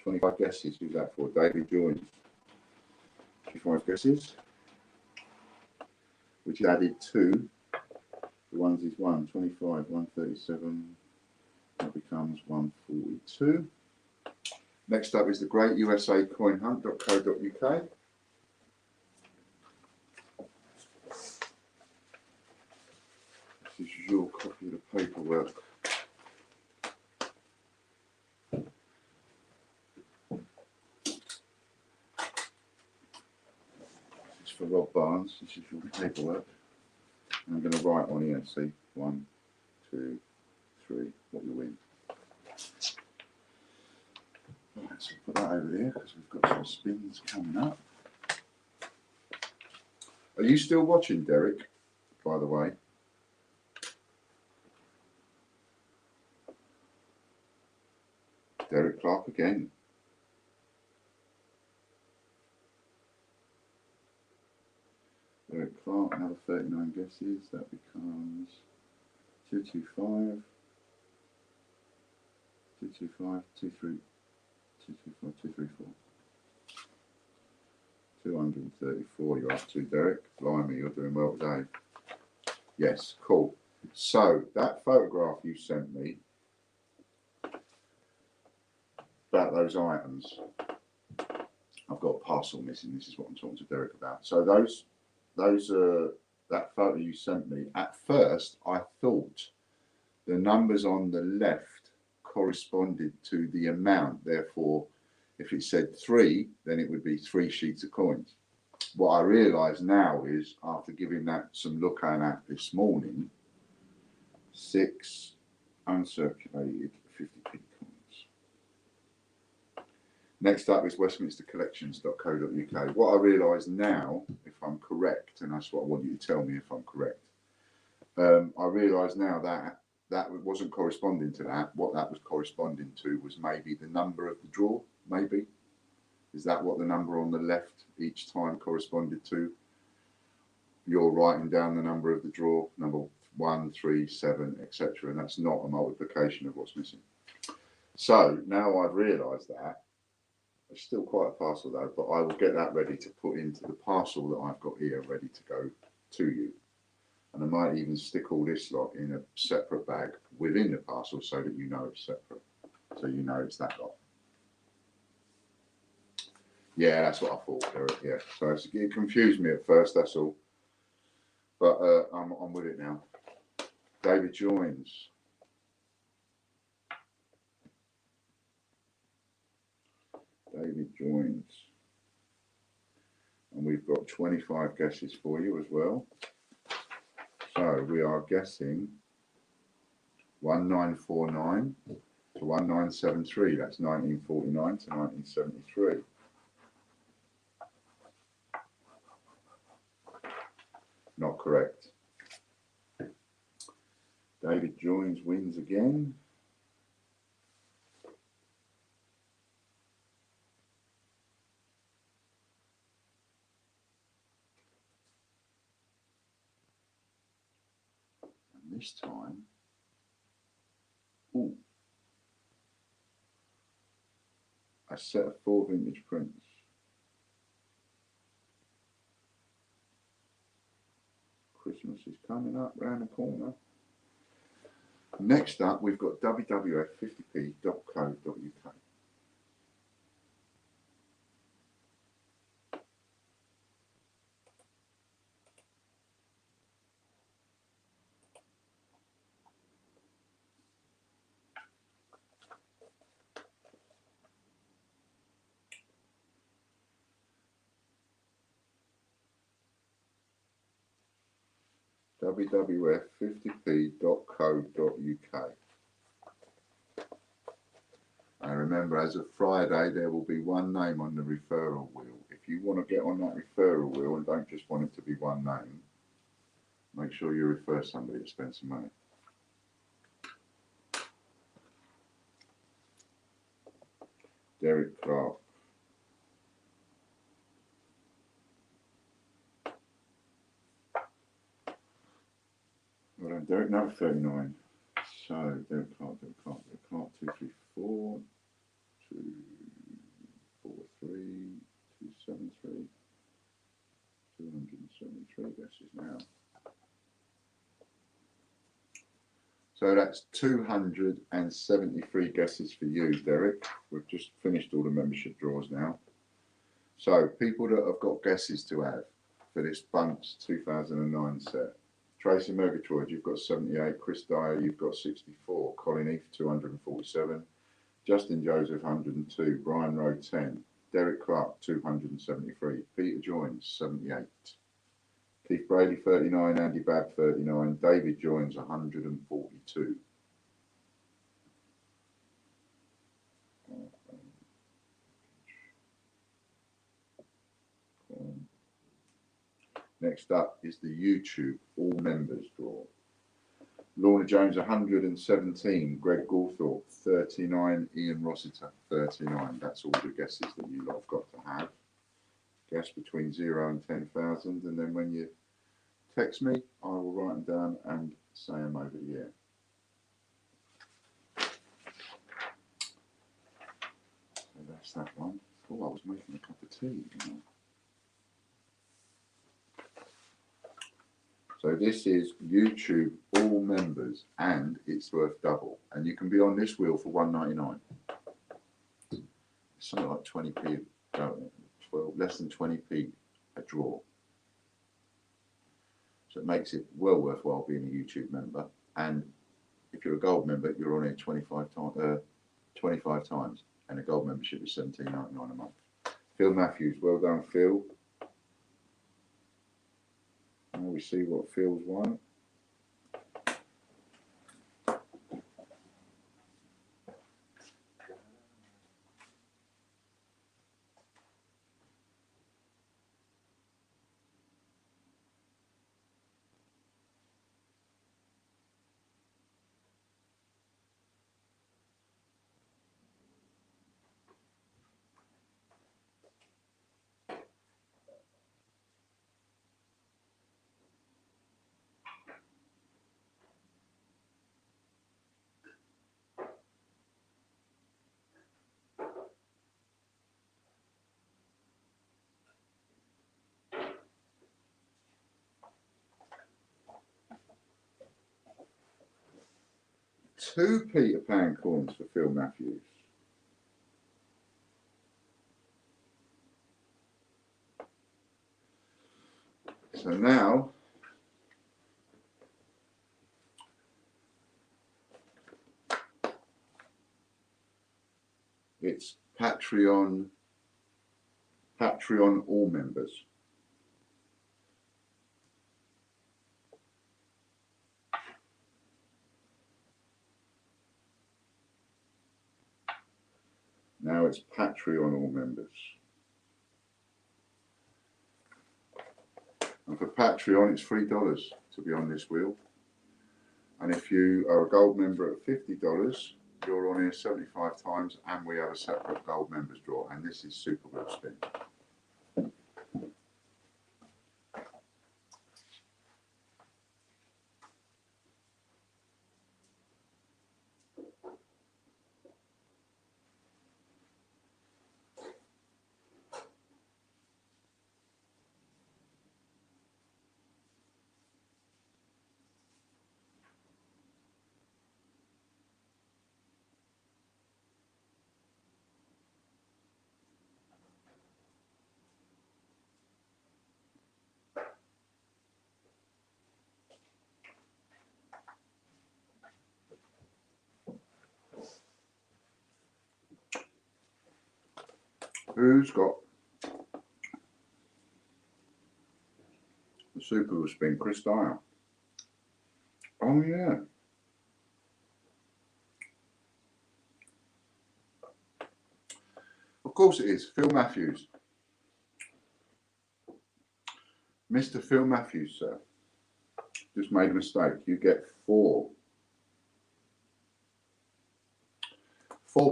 $25 guesses. Who's that for? David Joins. 25 guesses, which added to the ones he's won. 25, 137. That becomes 142. Next up is the Great USA Coin Hunt.co.uk. This is your copy of the paperwork. For Rob Barnes, this is your paperwork. And I'm going to write on here, see, 1, 2, 3, what you win. Right, so put that over there because we've got some spins coming up. Are you still watching, Derek, by the way? Derek Clark again. Derek Clark, another 39 guesses. That becomes 225, 225, 23, 225, 234. 234 you're up to, Derek. Blimey, you're doing well today. Yes, cool. So, that photograph you sent me about those items, I've got a parcel missing. This is what I'm talking to Derek about. So, that photo you sent me, at first I thought the numbers on the left corresponded to the amount. Therefore, if it said 3, then it would be 3 sheets of coins. What I realise now is, after giving that some look at this morning, 6 uncirculated 50p coins. Next up is westminstercollections.co.uk. What I realise now, if I'm correct, and that's what I want you to tell me if I'm correct, I realise now that that wasn't corresponding to that. What that was corresponding to was maybe the number of the draw, maybe. Is that what the number on the left each time corresponded to? You're writing down the number of the draw, number 1, 3, 7, etc. And that's not a multiplication of what's missing. So now I've realised that. It's still quite a parcel though, but I will get that ready to put into the parcel that I've got here ready to go to you. And I might even stick all this lot in a separate bag within the parcel so that you know it's separate. So you know it's that lot. Yeah, that's what I thought, Eric. Yeah. So it confused me at first, that's all. But I'm with it now. David joins. David joins. And we've got 25 guesses for you as well. So we are guessing 1949 to 1973. That's 1949 to 1973. Not correct. David joins, wins again. And this time, ooh, a set of 4 vintage prints. Christmas is coming up round the corner. Next up, we've got wwf50p.co.uk. wwf50p.co.uk. And remember, as of Friday, there will be one name on the referral wheel. If you want to get on that referral wheel and don't just want it to be one name, make sure you refer somebody to spend some money. Derek Clark. Well done, Derek, number 39. So, Derek Clark, 234, 243, 273, 273 guesses now. So that's 273 guesses for you, Derek. We've just finished all the membership draws now. So people that have got guesses to have for this Bunce 2009 set. Tracy Murgatroyd, you've got 78. Chris Dyer, you've got 64. Colin Heath, 247. Justin Joseph, 102. Brian Rowe, 10. Derek Clark, 273. Peter Joins, 78. Keith Brady, 39. Andy Babb, 39. David Joins, 142. Next up is the YouTube All Members draw. Lorna Jones, 117. Greg Gawthorpe, 39. Ian Rossiter, 39. That's all the guesses that you lot have got to have. Guess between 0 and 10,000. And then when you text me, I will write them down and say them over the air. So that's that one. Oh, I was making a cup of tea, you know. So this is YouTube All Members, and it's worth double. And you can be on this wheel for $1.99. It's something like 20p, 12, less than 20p a draw. So it makes it well worthwhile being a YouTube member. And if you're a gold member, you're on it 25 times, and a gold membership is $17.99 a month. Phil Matthews, well done, Phil. Now we see what Phil's won. 2 Peter Pan coins for Phil Matthews. So now it's Patreon all members. Now it's Patreon all members. And for Patreon, it's $3 to be on this wheel. And if you are a gold member at $50, you're on here 75 times, and we have a separate gold members draw. And this is Super Wheel Spin. Who's got the Super Wheel Spin? Chris Dyer. Oh yeah. Of course it is. Phil Matthews. Mr. Phil Matthews, sir. Just made a mistake. You get 4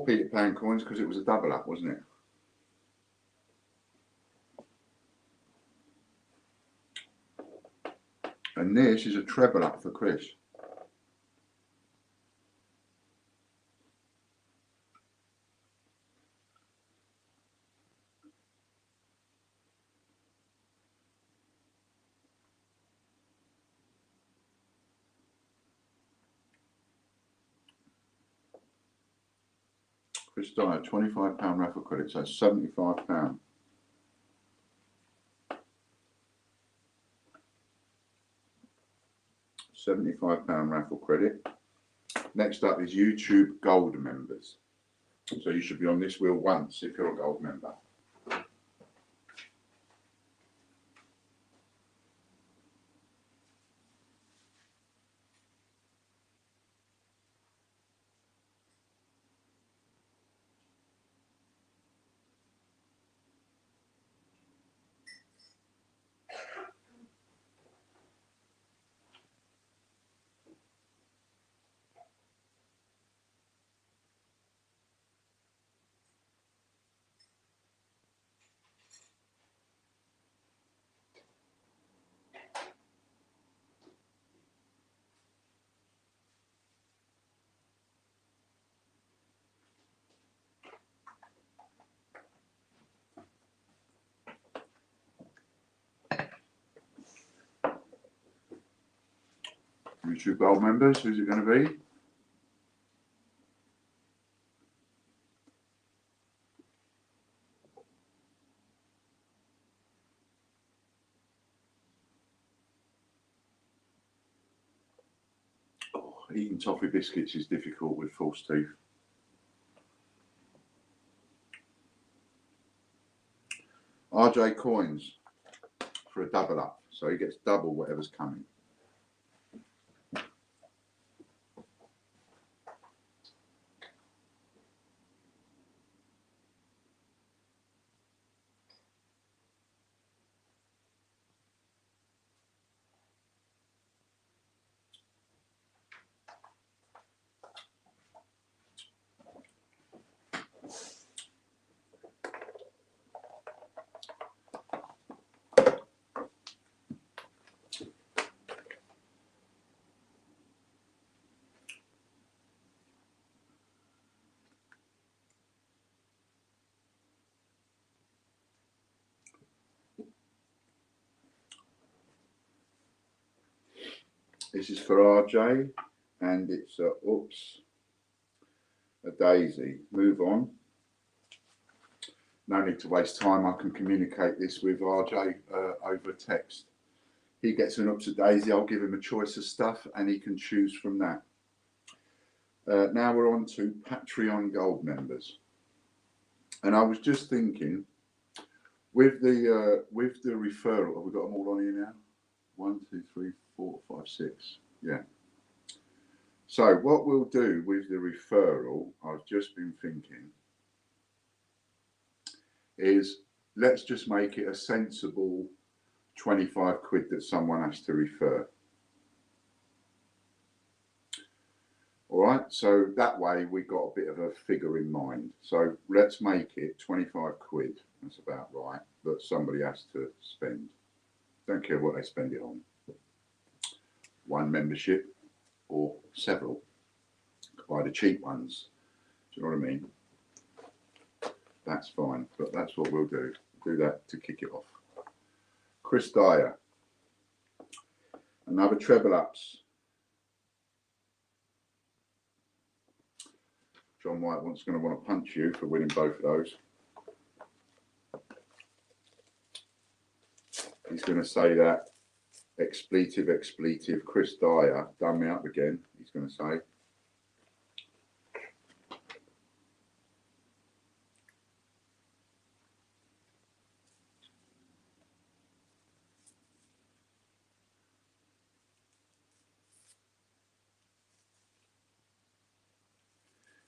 Peter Pan coins because it was a double up, wasn't it? And this is a treble up for Chris. Chris Dyer, £25 raffle credit, so £75. £75 raffle credit. Next up is YouTube Gold members. So you should be on this wheel once if you're a gold member. YouTube Gold members, who's it going to be? Oh, eating toffee biscuits is difficult with false teeth. RJ Coins for a double up, so he gets double whatever's coming. This is for RJ, and it's oops. a daisy. Move on. No need to waste time. I can communicate this with RJ over text. He gets an Upsa Daisy. I'll give him a choice of stuff and he can choose from that. Now we're on to Patreon Gold members. And I was just thinking, with the referral, have we got them all on here now? 1, 2, 3, 4, 5, 6. Yeah. So what we'll do with the referral, I've just been thinking, is let's just make it a sensible 25 quid that someone has to refer. All right, so that way we got a bit of a figure in mind. So let's make it 25 quid. That's about right, that somebody has to spend. Don't care what they spend it on. One membership or several. Buy the cheap ones. Do you know what I mean? That's fine, but that's what we'll do. Do that to kick it off. Chris Dyer. Another treble ups. John White going to want to punch you for winning both of those. He's going to say that expletive. Chris Dyer done me up again. He's going to say.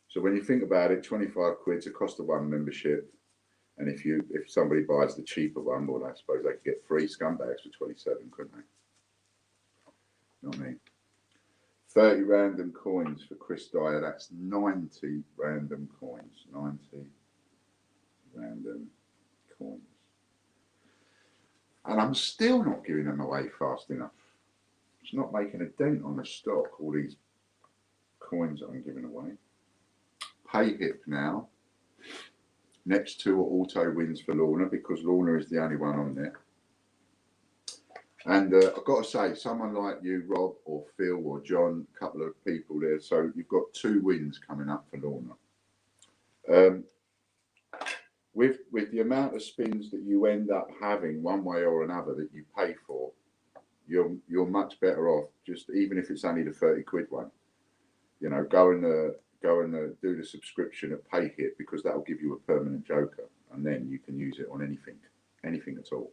So when you think about it, 25 quid's the cost of one membership. And if somebody buys the cheaper one, well, I suppose they could get free scumbags for 27, couldn't they? You know what I mean? 30 random coins for Chris Dyer. That's 90 random coins. 90 random coins. And I'm still not giving them away fast enough. It's not making a dent on the stock, all these coins that I'm giving away. PayHip now. Next two are auto wins for Lorna because Lorna is the only one on there. And I've got to say, someone like you, Rob or Phil or John, a couple of people there. So you've got 2 wins coming up for Lorna. With the amount of spins that you end up having one way or another that you pay for, you're much better off just even if it's only the 30 quid one. You know, go and do the subscription at PayHip because that will give you a permanent joker, and then you can use it on anything at all.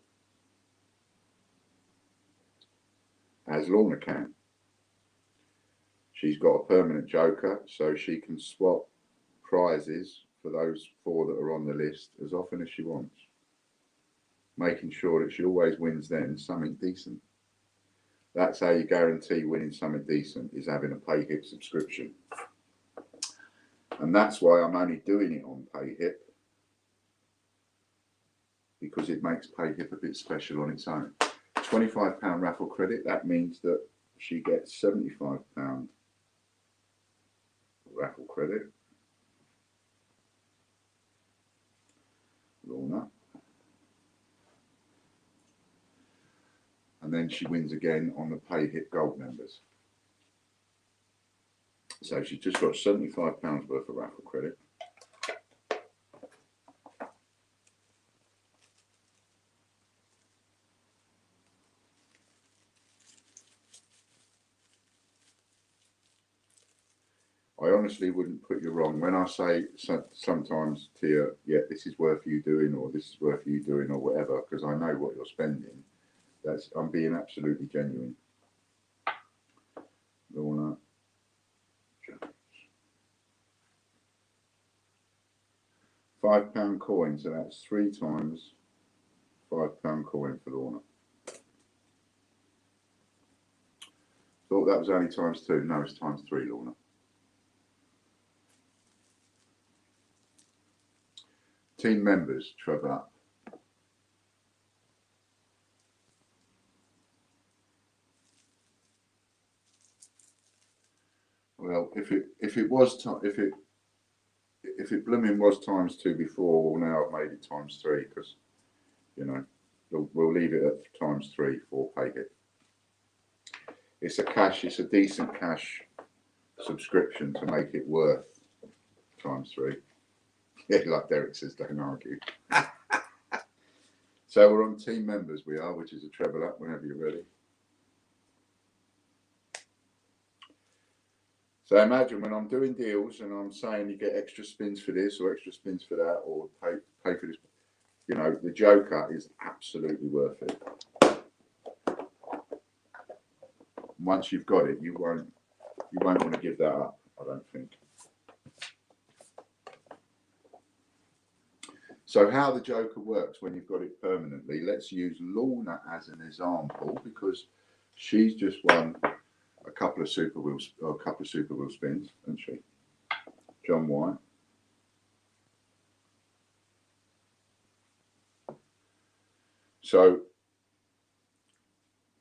As Lorna can. She's got a permanent joker, so she can swap prizes for those 4 that are on the list as often as she wants, making sure that she always wins then something decent. That's how you guarantee winning something decent, is having a PayHip subscription. And that's why I'm only doing it on PayHip, because it makes PayHip a bit special on its own. £25 raffle credit, that means that she gets £75 raffle credit. Lorna. And then she wins again on the PayHip Gold members. So she's just got £75 worth of raffle credit. I honestly wouldn't put you wrong when I say sometimes to you, yeah, this is worth you doing, or this is worth you doing, or whatever, because I know what you're spending. I'm being absolutely genuine. Lorna. £5 coin, so that's 3 times £5 coin for Lorna. Thought that was only times 2. No, it's times 3, Lorna. Team members, treble up. Well, if it blooming was times 2 before, well, now I've made it times 3 because, you know, we'll leave it at times 3 for PayHip. It's a decent cash subscription to make it worth times 3. Yeah, like Derek says, don't argue. So we're on team members, we are, which is a treble up whenever you're ready. So imagine when I'm doing deals and I'm saying you get extra spins for this or extra spins for that or pay for this, you know, the joker is absolutely worth it. Once you've got it, you won't want to give that up, I don't think. So how the joker works when you've got it permanently, let's use Lorna as an example because she's just won a couple of super wheel spins, hasn't she? John White. So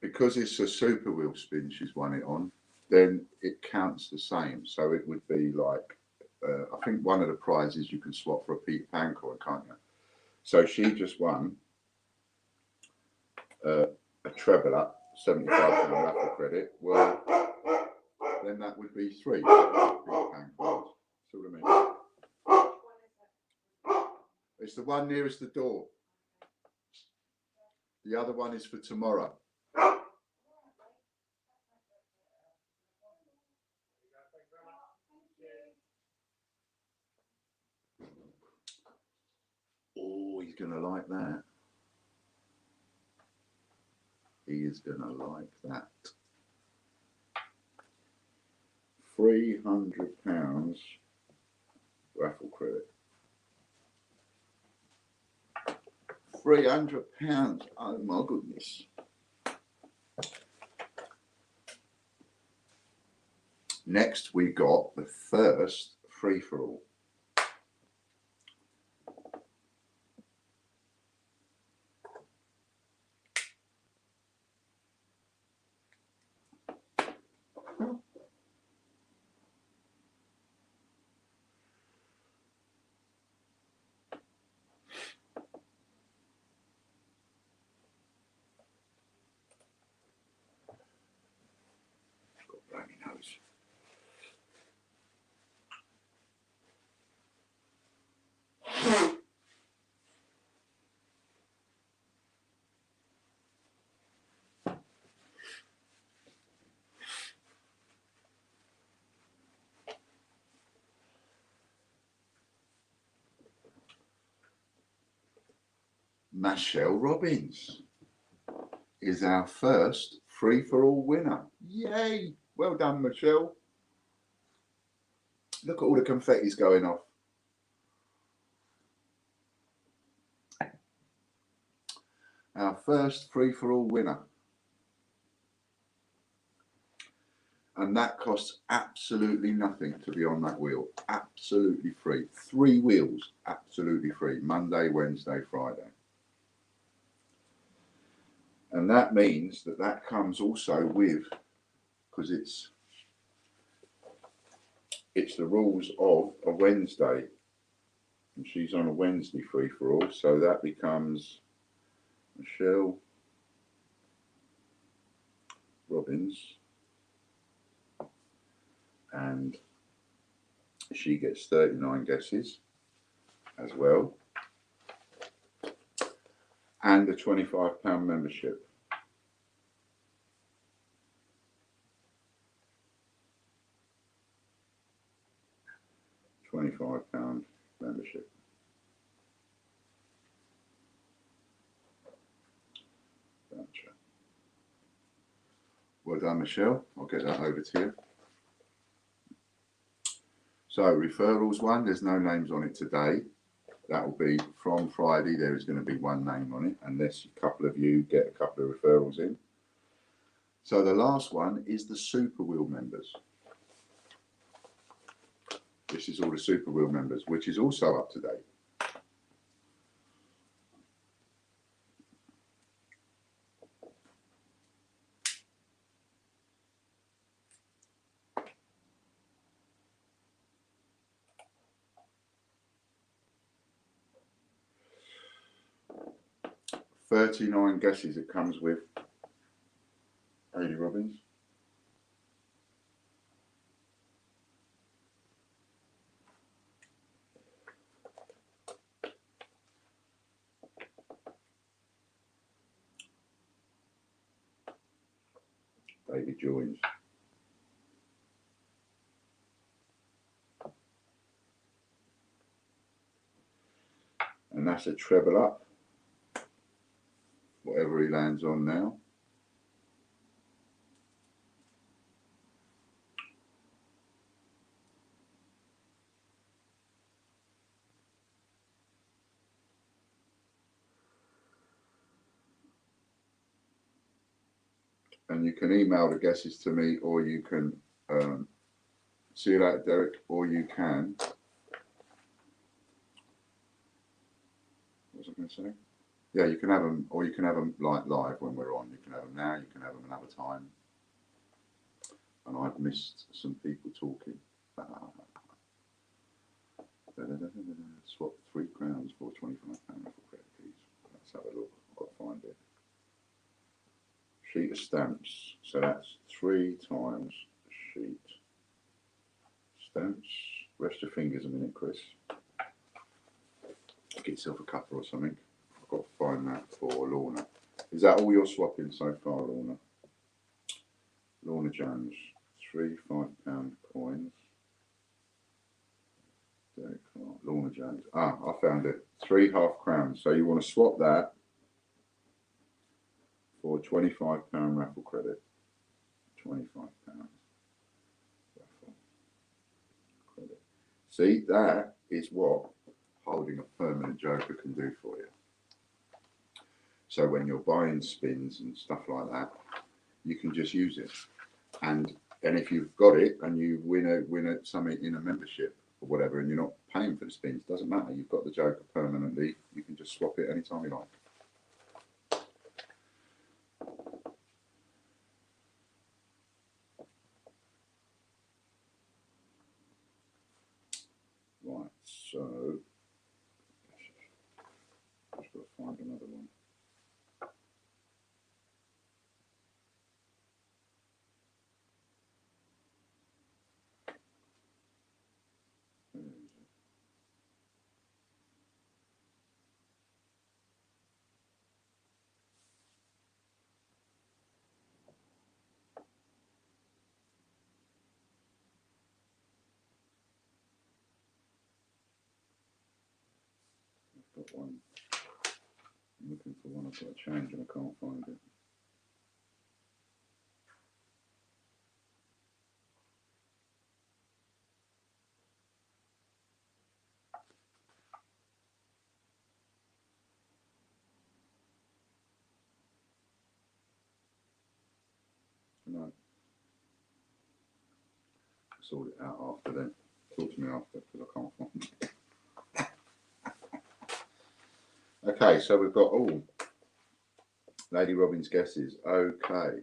because it's a super wheel spin she's won it on, then it counts the same. So it would be like, I think one of the prizes you can swap for a Peter Pan coin, can't you? So she just won a treble up, £75 raffle credit. Well, then that would be 3 Peter Pan coins. See what I mean? It's the one nearest the door. The other one is for tomorrow. Oh, he's going to like that. He is going to like that. £300 raffle credit. £300. Oh my goodness. Next, we got the first free for all. Michelle Robbins is our first free-for-all winner. Yay! Well done, Michelle. Look at all the confetti's going off. Our first free-for-all winner. And that costs absolutely nothing to be on that wheel. Absolutely free. 3 wheels, absolutely free. Monday, Wednesday, Friday. And that means that that comes also with, because it's the rules of a Wednesday. And she's on a Wednesday free for all. So that becomes Michelle Robbins. And she gets 39 guesses as well. And a £25 membership. £25 membership. Gotcha. Well done, Michelle. I'll get that over to you. So referrals one, there's no names on it today. That will be from Friday. There is going to be 1 name on it, unless a couple of you get a couple of referrals in. So the last one is the Super Wheel members. This is all the Super Wheel members, which is also up to date. $39 guesses it comes with. Lady Robbins. David joins. And that's a treble up. Whatever he lands on now. And you can email the guesses to me, or you can see you later, Derek, or you can. What was I going to say? Yeah, you can have them, or you can have them like live when we're on. You can have them now. You can have them another time. And I've missed some people talking. Swap £3 for £25 raffle credit, please. Let's have a look. I've got to find it. Sheet of stamps. So that's 3 times sheet stamps. Rest your fingers a minute, Chris. Get yourself a cuppa or something. I've got to find that for Lorna. Is that all you're swapping so far, Lorna? Lorna Jones. 3 £5 coins. Derek Clark. Lorna Jones. Ah, I found it. 3 half crowns. So you want to swap that for £25 raffle credit. £25 raffle credit. See, that is what holding a permanent joker can do for you. So when you're buying spins and stuff like that, you can just use it. And if you've got it and you win something in a membership or whatever, and you're not paying for the spins, doesn't matter. You've got the joker permanently. You can just swap it anytime you like. Right, so just got to find another one. I've got one. I'm looking for one I've got to change and I can't find it. No. Sort it out after then. Talk to me after because I can't find it. Okay, so we've got all Lady Robin's guesses. Okay.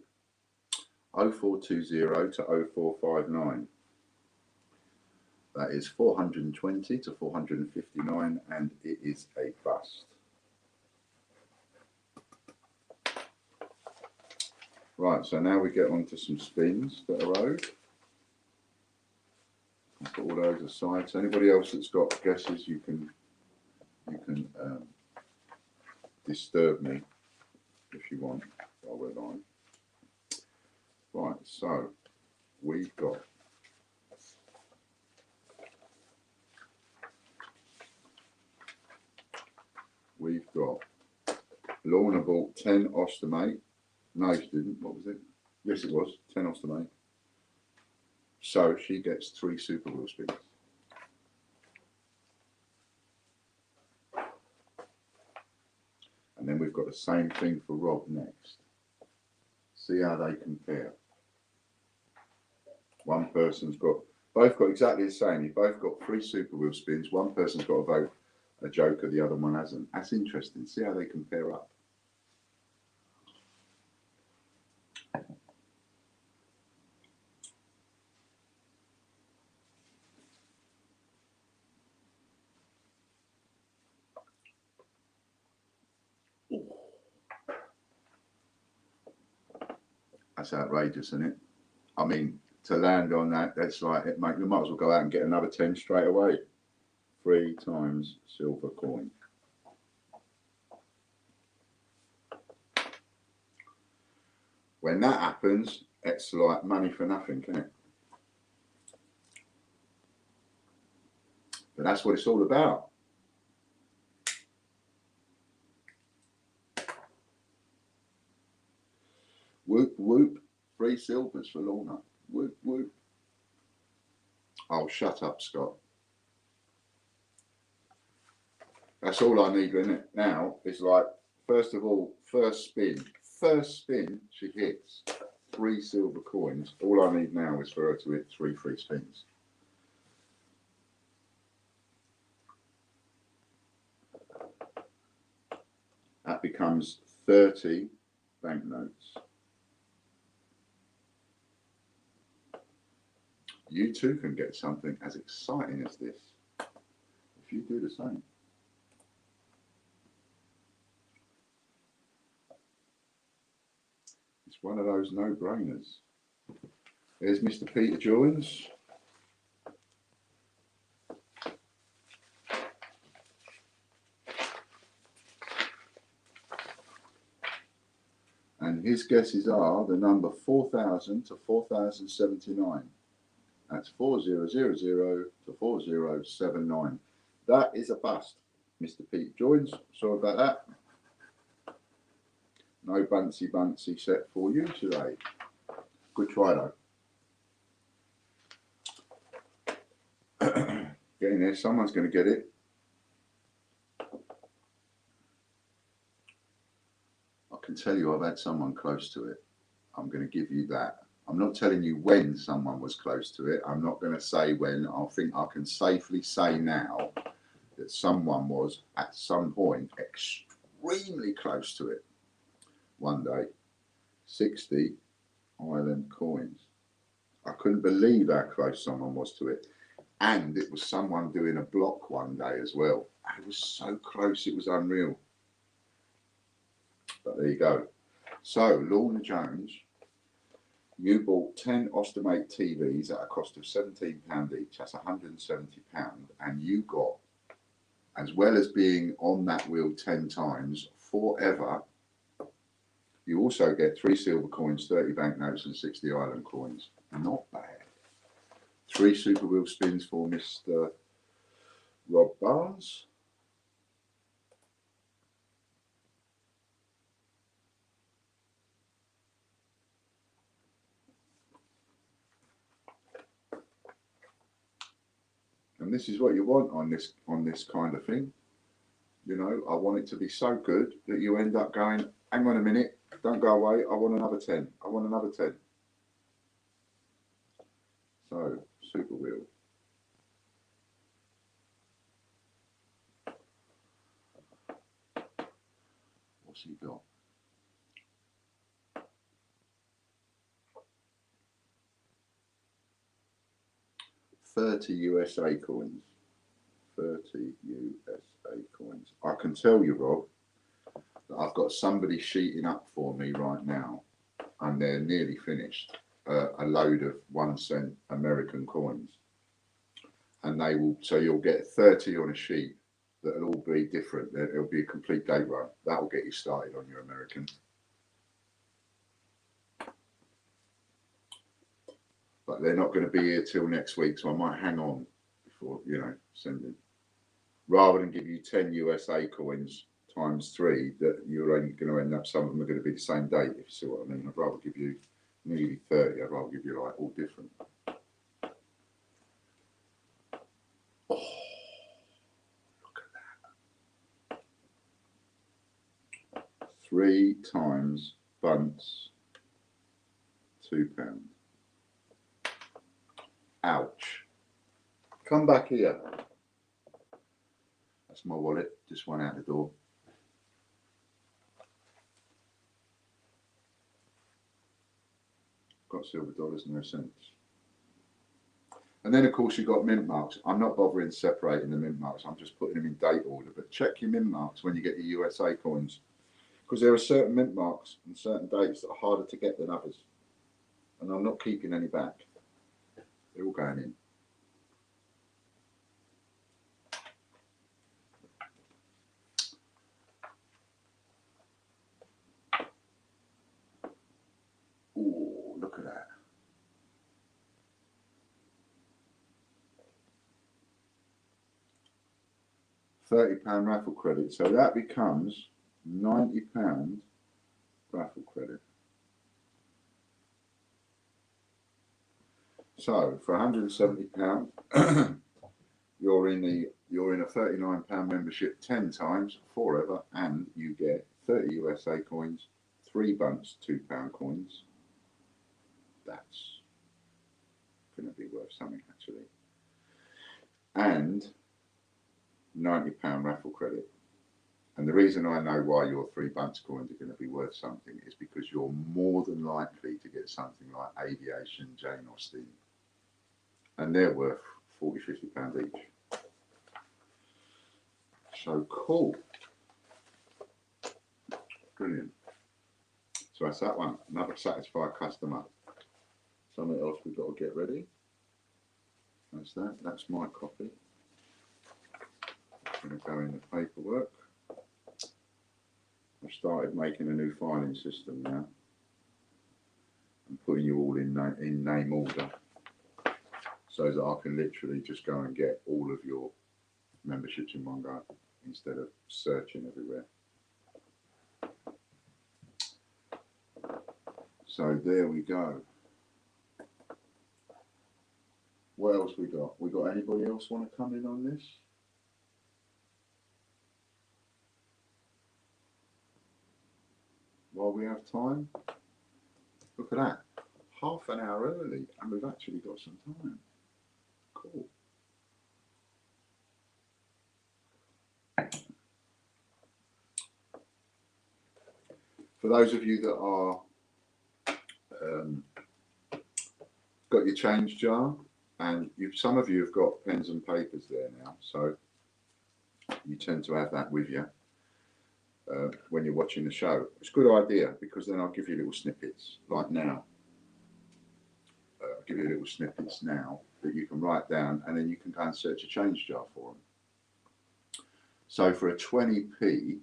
0420 to 0459. That is 420 to 459, and it is a bust. Right, so now we get on to some spins that are owed. I'll put all those aside. So anybody else that's got guesses, you can disturb me if you want while we're on. Right, so we've got Lorna bought 10 Ostomate. No, she didn't. What was it? Yes, it was 10 Ostomate. So she gets 3 Super Wheel spins. And then we've got the same thing for Rob next. See how they compare. One person's got, both got exactly the same. You've both got 3 Super Wheel spins. One person's got to vote a joker, the other one hasn't. That's interesting. See how they compare up. That's outrageous, isn't it? I mean, to land on that, that's like, you might as well go out and get another 10 straight away. 3 times silver coin. When that happens, it's like money for nothing, isn't it? But that's what it's all about. Whoop, whoop. 3 silvers for Lorna. Whoop, whoop. Oh, shut up, Scott. That's all I need, isn't it? Now, it's like, first of all, first spin, she hits 3 silver coins. All I need now is for her to hit 3 free spins. That becomes 30 banknotes. You too can get something as exciting as this if you do the same. It's one of those no-brainers. There's Mr. Peter Joins. And his guesses are the number 4,000 to 4,079. That's 4000 to 4079. That is a bust, Mr. Peter Joins. Sorry about that. No buncy set for you today. Good try though. Getting there, someone's going to get it. I can tell you I've had someone close to it. I'm going to give you that. I'm not telling you when someone was close to it. I'm not going to say when. I think I can safely say now that someone was at some point extremely close to it. One day, 60 island coins. I couldn't believe how close someone was to it. And it was someone doing a block one day as well. It was so close, it was unreal. But there you go. So, Lorna Jones, you bought 10 Ostomate TVs at a cost of £17 each. That's £170. And you got, as well as being on that wheel 10 times forever, you also get 3 silver coins, 30 banknotes and 60 island coins. Not bad. 3 super wheel spins for Mr. Rob Barnes. And this is what you want on this kind of thing. You know, I want it to be so good that you end up going, hang on a minute, don't go away, I want another 10. I want another 10. So, super wheel. What's he got? 30 USA coins. 30 USA coins. I can tell you, Rob, that I've got somebody sheeting up for me right now, and they're nearly finished. A load of 1 cent American coins, and they will. So you'll get 30 on a sheet that'll all be different. It'll be a complete gate run. That'll get you started on your American. But they're not going to be here till next week, so I might hang on before, you know, sending. Rather than give you 10 USA coins times 3, that you're only going to end up, some of them are going to be the same date, if you see what I mean. I'd rather give you nearly 30. I'd rather give you like all different. Oh, look at that. 3 times bunts, £2. Ouch. Come back here. That's my wallet, just went out the door. Got silver dollars, no cents. And then of course you've got mint marks. I'm not bothering separating the mint marks, I'm just putting them in date order. But check your mint marks when you get your USA coins, because there are certain mint marks and certain dates that are harder to get than others. And I'm not keeping any back. They're all going in. Oh, look at that. £30 raffle credit. So that becomes £90 raffle credit. So for £170, you're in a £39 membership 10 times forever, and you get 30 USA coins, 3 bunts £2 coins. That's going to be worth something actually, and £90 raffle credit. And the reason I know why your 3 bunts coins are going to be worth something is because you're more than likely to get something like Aviation, Jane Austen, and they're worth £40–50 each. So cool. Brilliant. So that's that one. Another satisfied customer. Something else we've got to get ready. That's that. That's my copy. I'm going to go in the paperwork. I've started making a new filing system now. I'm putting you all in name order, so that I can literally just go and get all of your memberships in one go instead of searching everywhere. So there we go. What else we got? We got anybody else want to come in on this? While we have time? Look at that. Half an hour early, and we've actually got some time. Cool. For those of you that are got your change jar, and some of you have got pens and papers there now, so you tend to have that with you when you're watching the show. It's a good idea, because then I'll give you little snippets, like now. I'll give you little snippets now that you can write down, and then you can go and search a change jar for them. So for a 20p,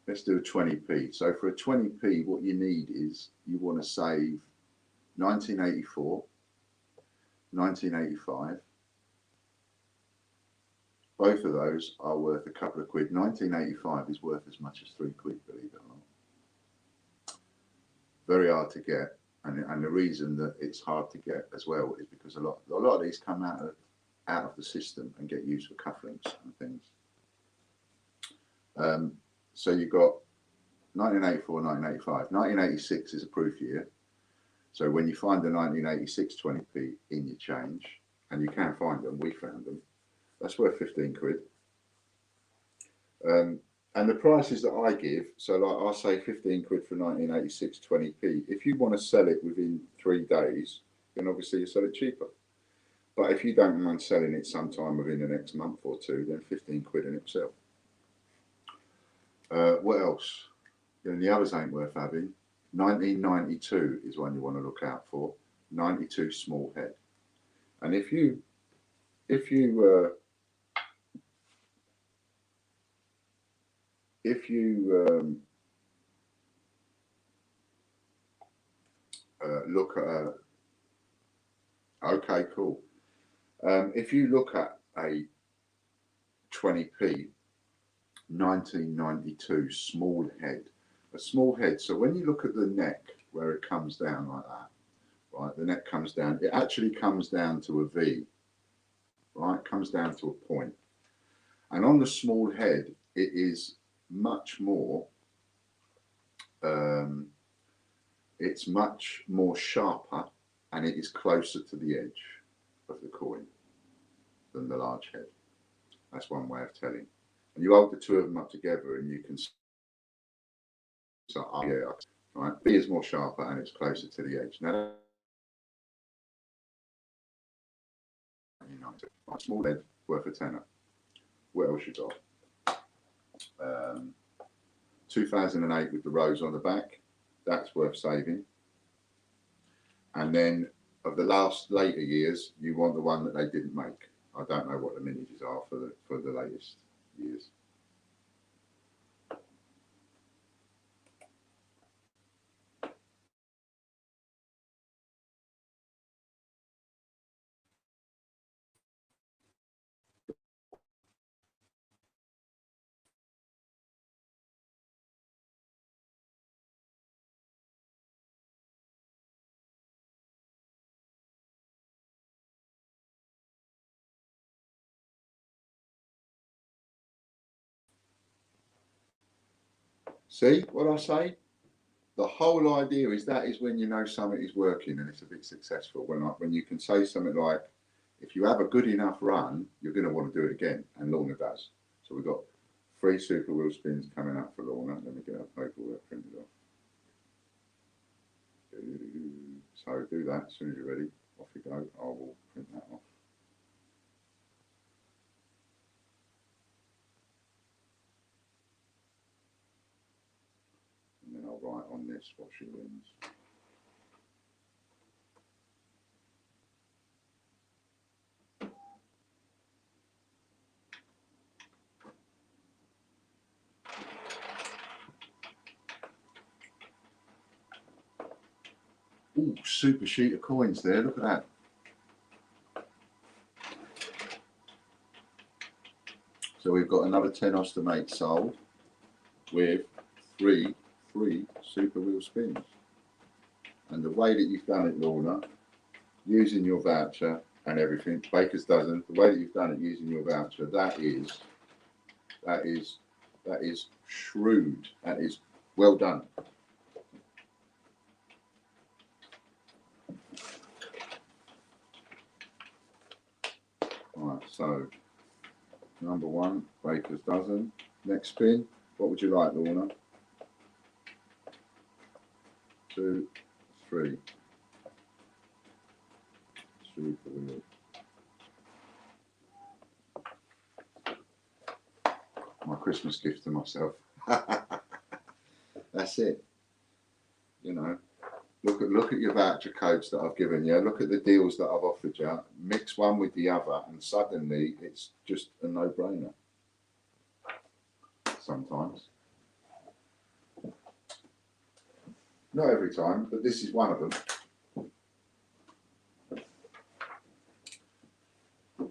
let's do a 20p. So for a 20p, what you need is you want to save 1984, 1985. Both of those are worth a couple of quid. 1985 is worth as much as 3 quid, believe it or not. Very hard to get, and the reason that it's hard to get as well is because a lot of these come out of the system and get used for cufflinks and things. So you've got 1984, 1985. 1986 is a proof year. So when you find the 1986 20p in your change, and you can find them, we found them, that's worth 15 quid. And the prices that I give, so like I'll say 15 quid for 1986 20p. If you want to sell it within 3 days, then obviously you sell it cheaper. But if you don't mind selling it sometime within the next month or two, then 15 quid in itself. What else? And the others ain't worth having. 1992 is one you want to look out for. 92 small head. And if you look at okay, cool. If you look at a 20p 1992 small head, a small head. So when you look at the neck where it comes down like that, right? The neck comes down. It actually comes down to a V, right? It comes down to a point. And on the small head, it is much more. It's much more sharper, and it is closer to the edge of the coin than the large head. That's one way of telling. And you hold the two of them up together, and you can. So, oh, yeah, right. B is more sharper, and it's closer to the edge. Now, small head worth a tenner. What else you got? 2008 with the rose on the back. That's worth saving. And then of the later years, you want the one that they didn't make. I don't know what the miniatures are for the latest years. See what I say? The whole idea is that is when you know something is working and it's a bit successful. When you can say something like, if you have a good enough run, you're going to want to do it again, and Lorna does. So we've got 3 super wheel spins coming up for Lorna. Let me get our paperwork printed off. So do that as soon as you're ready. Off you go. I will print that off. And then I'll write on this what she wins. Ooh, super sheet of coins there. Look at that. So we've got another 10 Ostomate sold with three super wheel spins. And the way that you've done it, Lorna, using your voucher and everything, Baker's Dozen, the way that you've done it using your voucher, that is shrewd. That is well done. Right, so number 1, Baker's Dozen. Next spin, what would you like, Lorna? 2, 3. Super wheel. My Christmas gift to myself. That's it. You know, look at your voucher codes that I've given you. Look at the deals that I've offered you. Mix one with the other, and suddenly it's just a no-brainer. Sometimes, not every time, but this is one of them.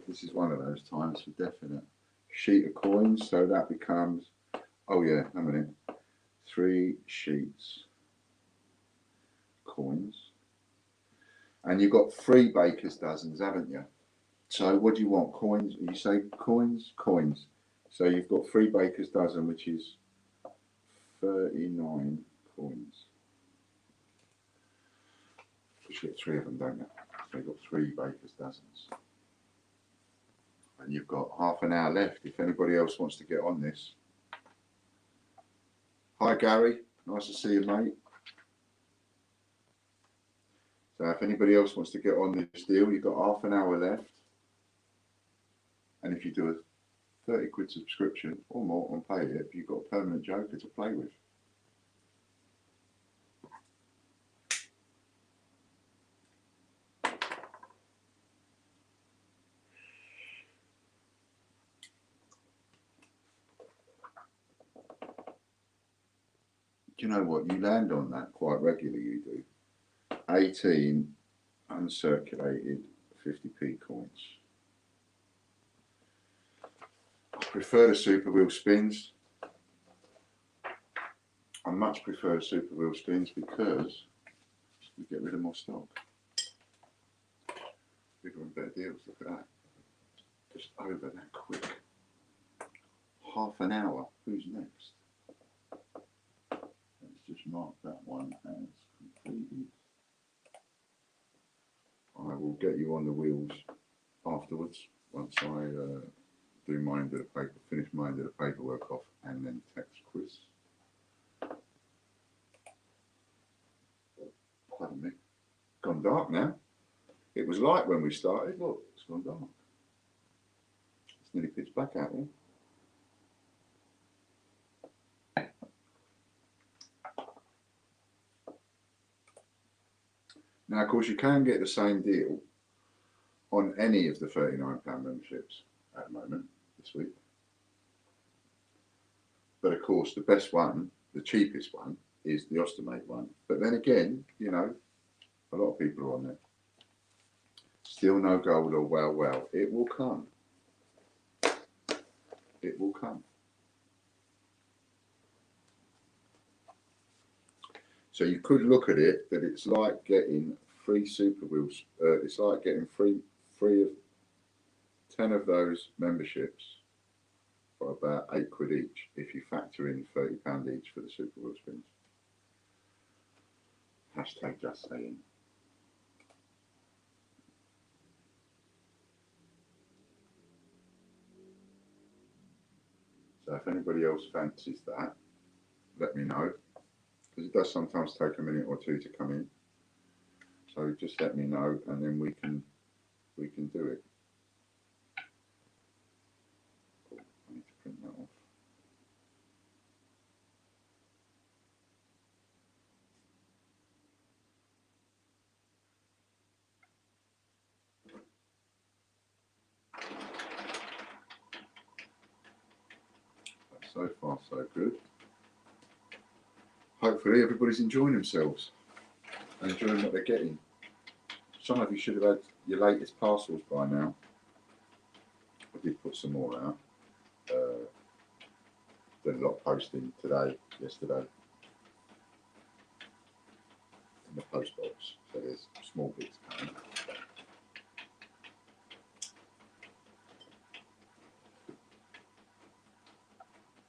This is one of those times for definite. Sheet of coins, so that becomes, oh yeah, a minute, 3 sheets coins, and you've got 3 Baker's Dozens, haven't you? So what do you want? Coins? You say coins? Coins. So you've got 3 Baker's Dozen, which is 39 coins. You get 3 of them, don't you? So you've got 3 Baker's Dozens. And you've got half an hour left if anybody else wants to get on this. Hi Gary, nice to see you, mate. So if anybody else wants to get on this deal, you've got half an hour left. And if you do a 30 quid subscription or more on Paytip, you've got a permanent joker to play with. Do you know what? You land on that quite regularly, you do. 18 uncirculated 50p coins. I prefer the super wheel spins. I much prefer super wheel spins because we get rid of more stock. Bigger and better deals, look at that. Just over that quick. Half an hour, who's next? Let's just mark that one as completed. I will get you on the wheels afterwards once I do my end of the paper, finish my end of the paperwork off, and then text Chris. Pardon me. Gone dark now. It was light when we started. Look, it's gone dark. It's nearly pitch black out there. Now, of course, you can get the same deal on any of the £39 memberships at the moment this week. But of course, the best one, the cheapest one, is the Ostomate one. But then again, you know, a lot of people are on there. Still no gold or well, it will come. It will come. So you could look at it that it's like getting 3 super wheels. It's like getting free of 10 of those memberships for about £8 each if you factor in £30 each for the Super Wheel spins. Hashtag just saying. So if anybody else fancies that, let me know, because it does sometimes take a minute or two to come in. So just let me know, and then we can do it. Oh, I need to print that off. So far, so good. Hopefully everybody's enjoying themselves and enjoying what they're getting. Some of you should have had your latest parcels by now. I did put some more out. Did a lot of posting yesterday, in the post box. So there's small bits coming.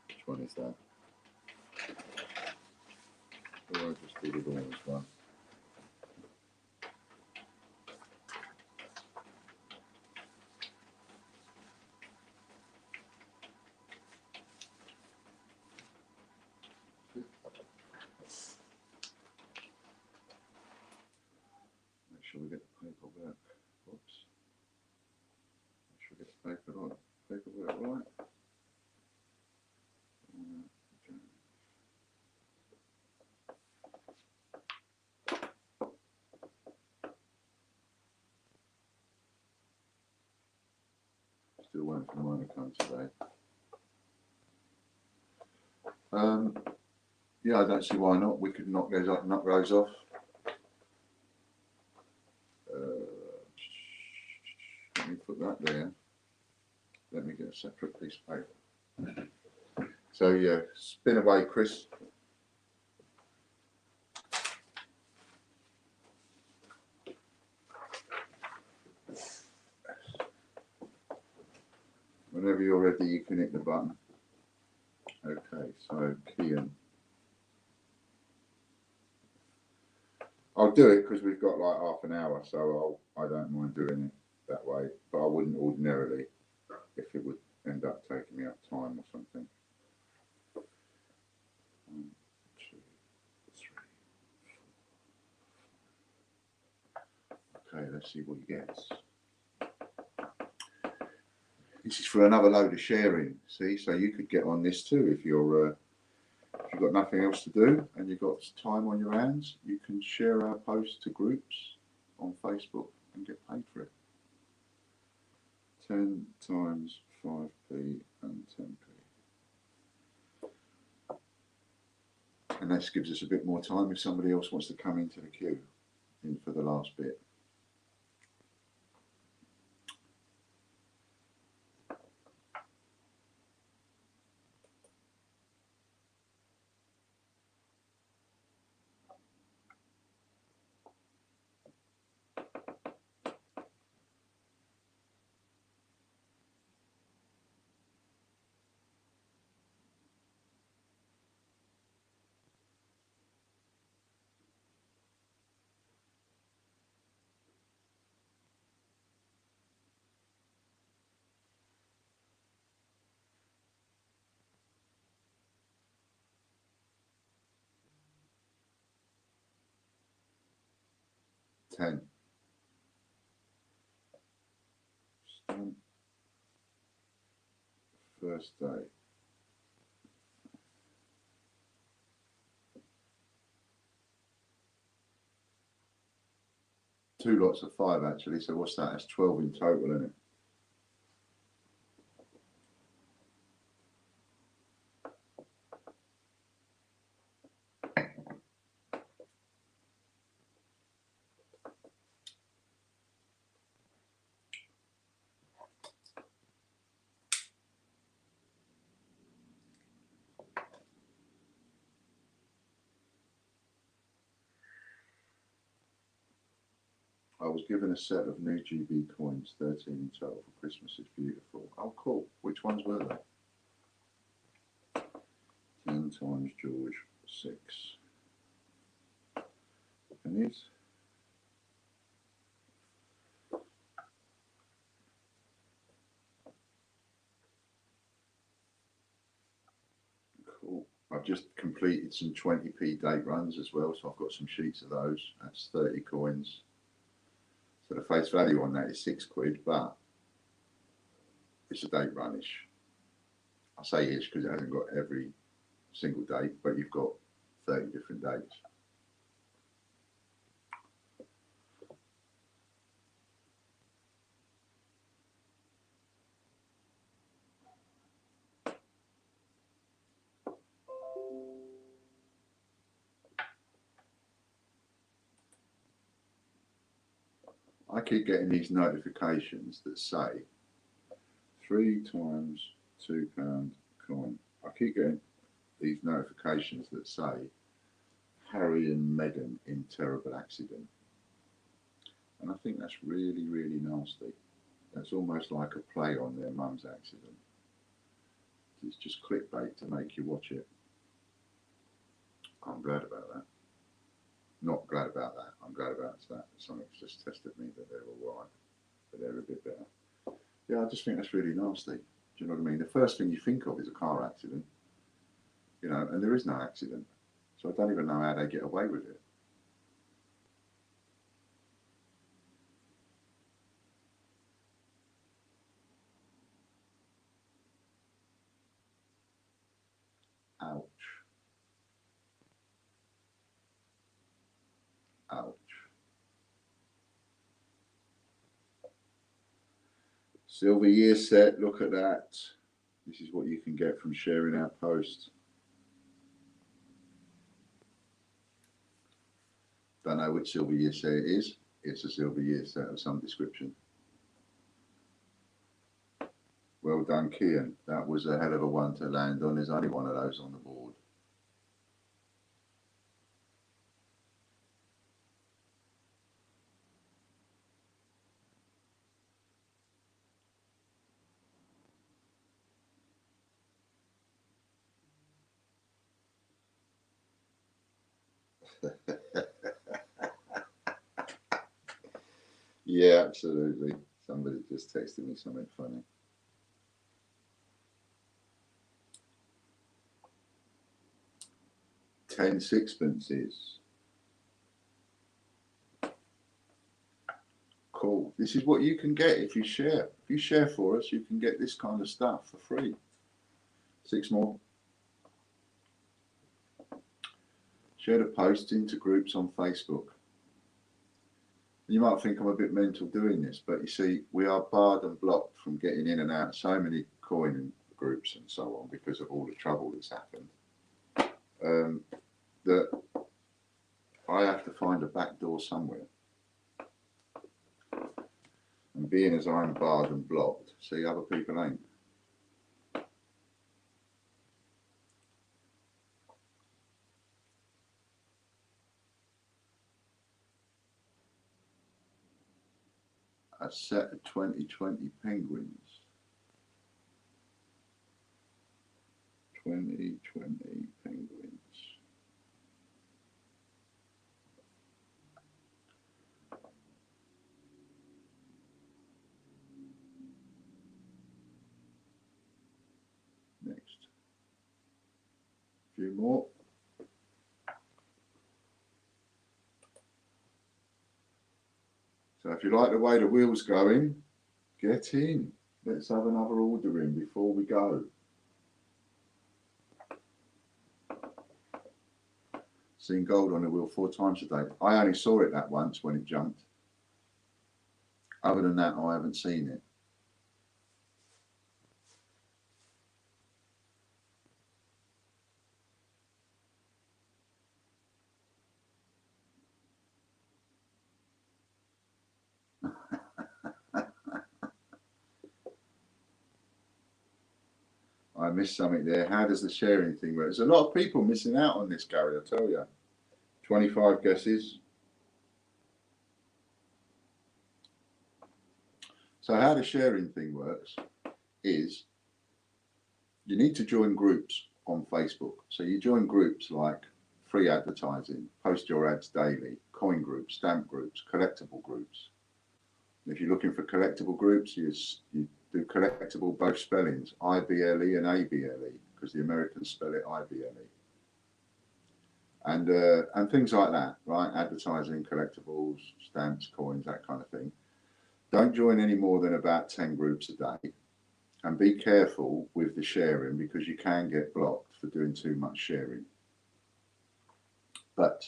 Which one is that? Or I just did it all as one. Make sure we get the paperwork. Oops. Make sure we get the paperwork right. Still waiting for mine to come today. Yeah, I don't see why not. We could knock those off. Let me put that there. Let me get a separate piece of paper. So yeah, spin away, Chris. Whenever you're ready, you can hit the button. Okay, so Kian. I'll do it because we've got like half an hour, so I don't mind doing it that way. But I wouldn't ordinarily if it would end up taking me up time or something. 1, 2, 3, 4. Okay, let's see what he gets. This is for another load of sharing. See, so you could get on this too if you've got nothing else to do and you've got time on your hands. You can share our posts to groups on Facebook and get paid for it. 10 times 5p and 10p. And this gives us a bit more time if somebody else wants to come into the queue in for the last bit. Ten. First day. Two lots of 5 actually, so what's that? That's 12 in total, isn't it? I was given a set of new GB coins, 13 in total for Christmas. It's beautiful. Oh, cool. Which ones were they? 1 times George 6 pennies. Cool. I've just completed some 20p date runs as well, so I've got some sheets of those. That's 30 coins. So the face value on that is £6, but it's a date run-ish. I say ish because it hasn't got every single date, but you've got 30 different dates. I keep getting these notifications that say 3 times £2 coin. I keep getting these notifications that say Harry and Meghan in terrible accident. And I think that's really, really nasty. That's almost like a play on their mum's accident. It's just clickbait to make you watch it. I'm glad about that. Not glad about that. I'm glad about that. Something's just tested me that they're all right, but they're a bit better. Yeah, I just think that's really nasty. Do you know what I mean? The first thing you think of is a car accident, you know, and there is no accident. So I don't even know how they get away with it. Ouch. Ouch. Silver year set, look at that. This is what you can get from sharing our post. Don't know which silver year set it is. It's a silver year set of some description. Well done, Kian. That was a hell of a one to land on. There's only one of those on the board. Yeah, absolutely. Somebody just texted me something funny. Ten sixpences. Cool. This is what you can get if you share. If you share for us, you can get this kind of stuff for free. 6 more. Share the post into groups on Facebook. You might think I'm a bit mental doing this, but you see, we are barred and blocked from getting in and out of so many coin groups and so on because of all the trouble that's happened. That I have to find a back door somewhere. And being as I'm barred and blocked, see, other people ain't. A set of 2020 penguins. 2020 penguins. Next. A few more. So if you like the way the wheel's going, get in. Let's have another order in before we go. Seen gold on the wheel 4 times today. I only saw it that once when it jumped. Other than that, I haven't seen it. I missed something there. How does the sharing thing work? There's a lot of people missing out on this, Gary, I tell you. 25 guesses. So how the sharing thing works is you need to join groups on Facebook. So you join groups like free advertising, post your ads daily, coin groups, stamp groups, collectible groups. If you're looking for collectible groups, you do collectible both spellings, IBLE and ABLE, because the Americans spell it IBLE. And things like that, right? Advertising, collectibles, stamps, coins, that kind of thing. Don't join any more than about 10 groups a day, and be careful with the sharing because you can get blocked for doing too much sharing. But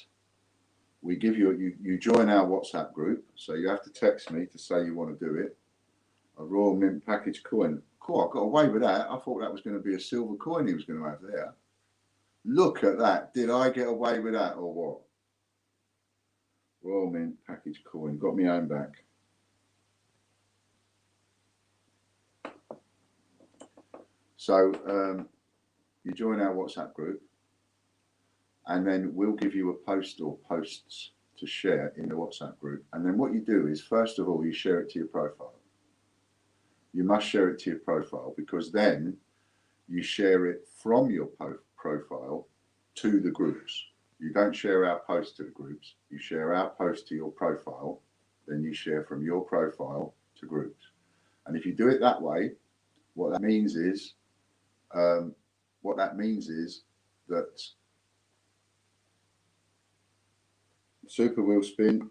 we give you join our WhatsApp group, so you have to text me to say you want to do it. A Royal Mint package coin. Cool, I got away with that. I thought that was going to be a silver coin he was going to have there. Look at that. Did I get away with that or what? Royal Mint package coin. Got me own back. So you join our WhatsApp group, and then we'll give you a post or posts to share in the WhatsApp group. And then what you do is, first of all, you share it to your profile. You must share it to your profile, because then you share it from your profile to the groups. You don't share our post to the groups. You share our post to your profile, then you share from your profile to groups. And if you do it that way, what that means is that Super Wheel Spin.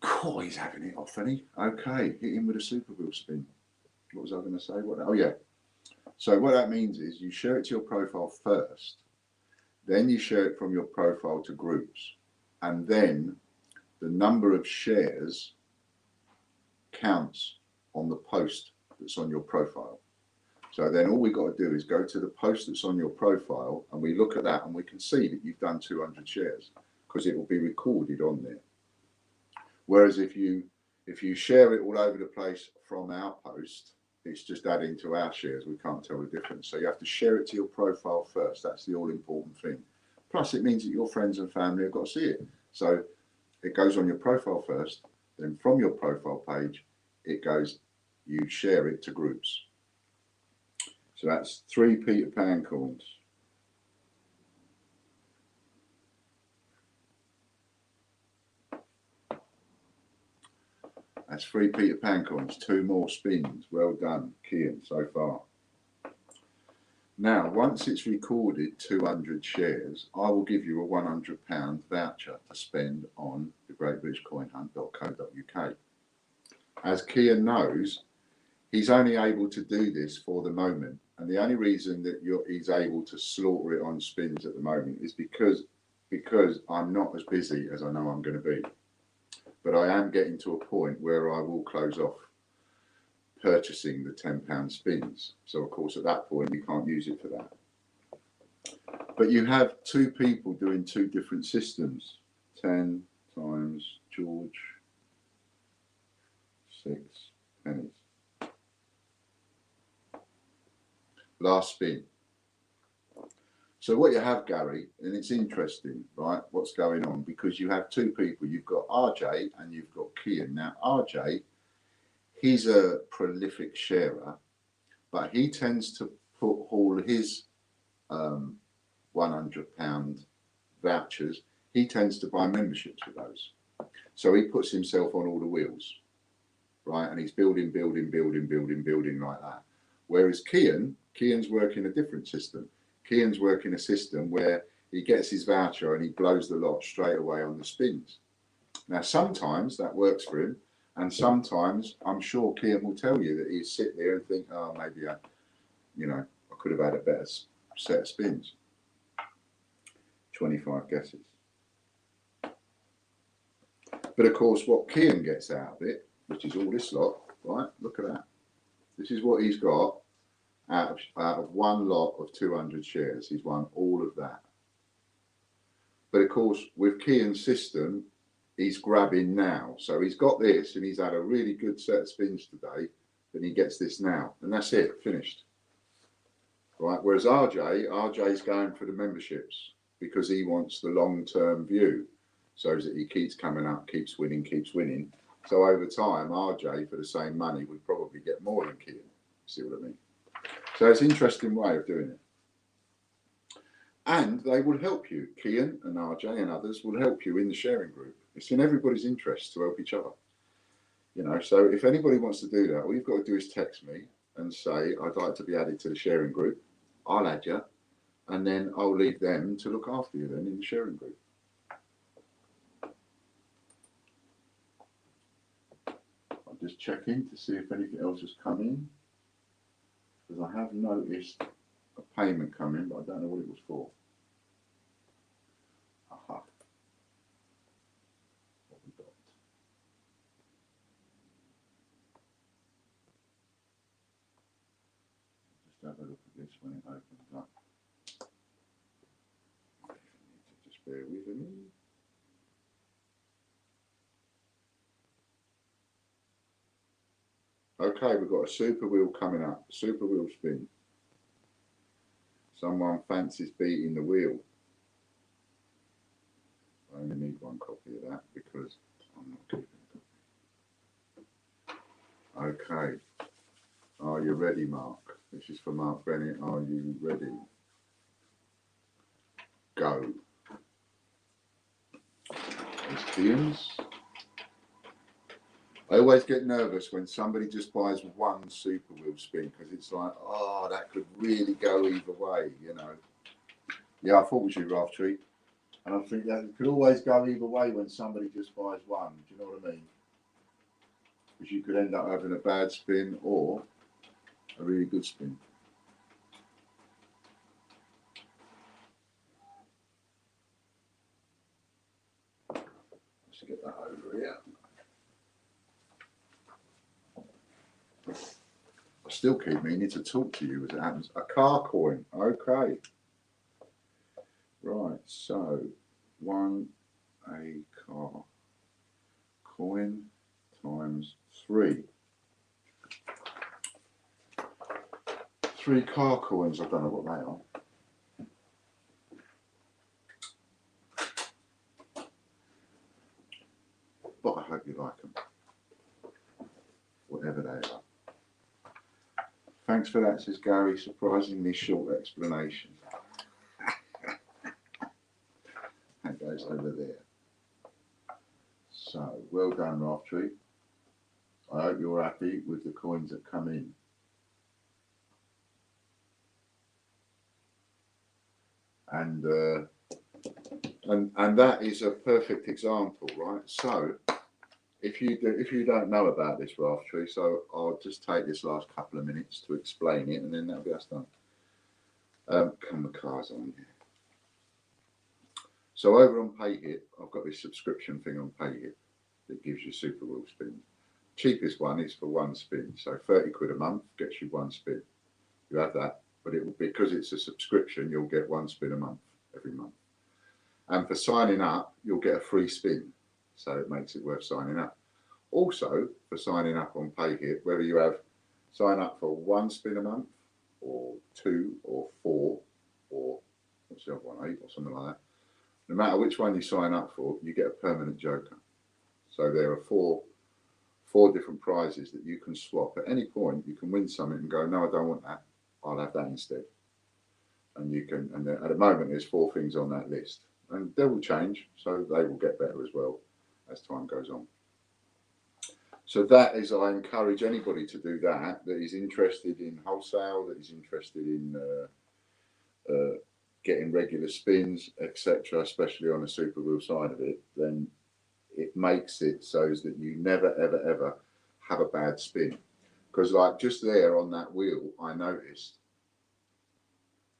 Oh, he's having it off, isn't he? Okay, hit him with a Super Wheel Spin. What was I going to say? Oh yeah. So what that means is you share it to your profile first, then you share it from your profile to groups, and then the number of shares counts on the post that's on your profile. So then all we got to do is go to the post that's on your profile, and we look at that and we can see that you've done 200 shares because it will be recorded on there. Whereas if you share it all over the place from our post, it's just adding to our shares. We can't tell the difference. So you have to share it to your profile first. That's the all important thing. Plus it means that your friends and family have got to see it. So it goes on your profile first, then from your profile page, it goes, you share it to groups. So that's 3 Peter Pan coins. That's 3 Peter Pan coins, 2 more spins. Well done, Kian, so far. Now, once it's recorded 200 shares, I will give you a £100 voucher to spend on thegreatbritishcoinhunt.co.uk. As Kian knows, he's only able to do this for the moment. And the only reason that he's able to slaughter it on spins at the moment is because I'm not as busy as I know I'm going to be. But I am getting to a point where I will close off purchasing the £10 spins. So, of course, at that point, you can't use it for that. But you have 2 people doing 2 different systems. 10 times George, 6 pennies. Last spin. So what you have, Gary, and it's interesting, right, what's going on, because you have 2 people. You've got RJ and you've got Kian. Now, RJ, he's a prolific sharer, but he tends to put all his £100 vouchers, he tends to buy memberships with those. So he puts himself on all the wheels, right, and he's building like that. Whereas Kian's working a different system. Kian's working a system where he gets his voucher and he blows the lot straight away on the spins. Now, sometimes that works for him, and sometimes I'm sure Kian will tell you that he'll sit there and think, oh, maybe I could have had a better set of spins. 25 guesses. But of course, what Kian gets out of it, which is all this lot, right? Look at that. This is what he's got. Out of one lot of 200 shares, he's won all of that. But of course, with Kian's system, he's grabbing now. So he's got this, and he's had a really good set of spins today, and he gets this now. And that's it, finished. Right? Whereas RJ's going for the memberships because he wants the long-term view, so that he keeps coming up, keeps winning. So over time, RJ, for the same money, would probably get more than Kian. See what I mean? So it's an interesting way of doing it. And they will help you. Kian and RJ and others will help you in the sharing group. It's in everybody's interest to help each other. You know, so if anybody wants to do that, all you've got to do is text me and say, I'd like to be added to the sharing group. I'll add you. And then I'll leave them to look after you then in the sharing group. I'm just checking to see if anything else has come in. Because I have noticed a payment come in, but I don't know what it was for. Aha. What we got? Just have a look at this when it opens up. Just bear with me. Okay, we've got a super wheel coming up. Super wheel spin. Someone fancies beating the wheel. I only need one copy of that because I'm not keeping a copy. Okay. Are you ready, Mark? This is for Mark Bennett. Are you ready? Go. There's Kian's. I always get nervous when somebody just buys one super wheel spin because it's like, oh, that could really go either way, you know. Yeah, I thought it was you, Ralph Tree. And I think that it could always go either way when somebody just buys one. Do you know what I mean? Because you could end up having a bad spin or a really good spin. Let's get that over here. I still keep meaning to talk to you as it happens. A car coin. Okay. Right, so a car coin times 3. 3 car coins, I don't know what they are. But I hope you like them. Whatever they are. Thanks for that, says Gary. Surprisingly short explanation. That goes over there. So, well done, Raftree. I hope you're happy with the coins that come in. And that is a perfect example, right? So, if you don't know about this, Raftree, so I'll just take this last couple of minutes to explain it, and then that'll be us done. Come the cars on here. So over on PayHip, I've got this subscription thing on PayHip that gives you super wheel spins. Cheapest one is for 1 spin, so 30 quid a month gets you 1 spin. You have that, but it will, because it's a subscription, you'll get 1 spin a month every month. And for signing up, you'll get a free spin, so it makes it worth signing up. Also, for signing up on PayHip, whether you have sign up for 1 spin a month, or 2, or 4, or what's the other one, 8, or something like that. No matter which one you sign up for, you get a permanent joker. So there are four different prizes that you can swap. At any point, you can win something and go, no, I don't want that. I'll have that instead. And you can, and at the moment, there's 4 things on that list. And they will change, so they will get better as well as time goes on. So that is, I encourage anybody to do that is interested in wholesale, that is interested in getting regular spins, etc., especially on the super wheel side of it. Then it makes it so that you never, ever, ever have a bad spin. Because like just there on that wheel, I noticed,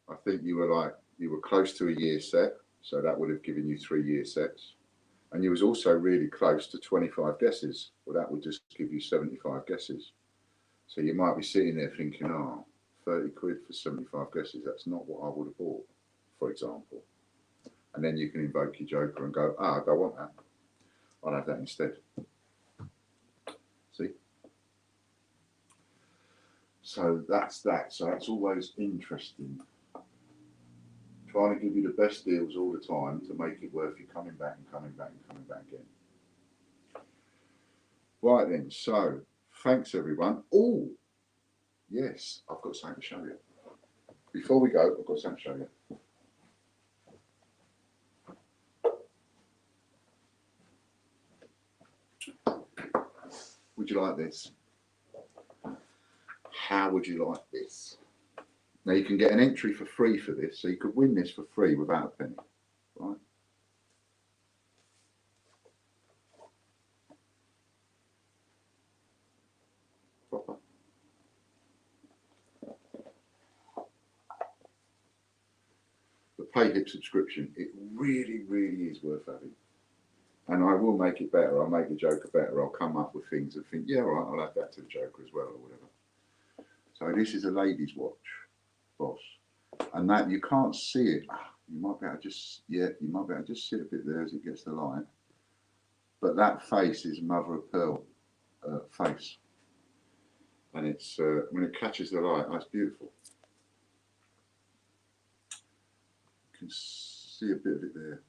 I think you were close to a year set, so that would have given you 3-year sets. And you was also really close to 25 guesses. Well, that would just give you 75 guesses. So you might be sitting there thinking, oh, 30 quid for 75 guesses, that's not what I would have bought, for example. And then you can invoke your joker and go, I don't want that. I'll have that instead. See? So that's that. So that's always interesting. Trying to give you the best deals all the time to make it worth you coming back and coming back and coming back again. Right then, so thanks everyone. Oh, yes, I've got something to show you. before we go, I've got something to show you. Would you like this? How would you like this? Now you can get an entry for free for this, so you could win this for free without a penny, right? Proper. The PayHip subscription, it really, really is worth having. And I will make it better. I'll make the Joker better. I'll come up with things and think, yeah, all right, I'll add that to the Joker as well, or whatever. So this is a lady's watch, boss. And that, you can't see it. You might be able to just, yeah, you might be able to just sit a bit there as it gets the light. But that face is mother of pearl face. And it's, when it catches the light, that's beautiful. You can see a bit of it there.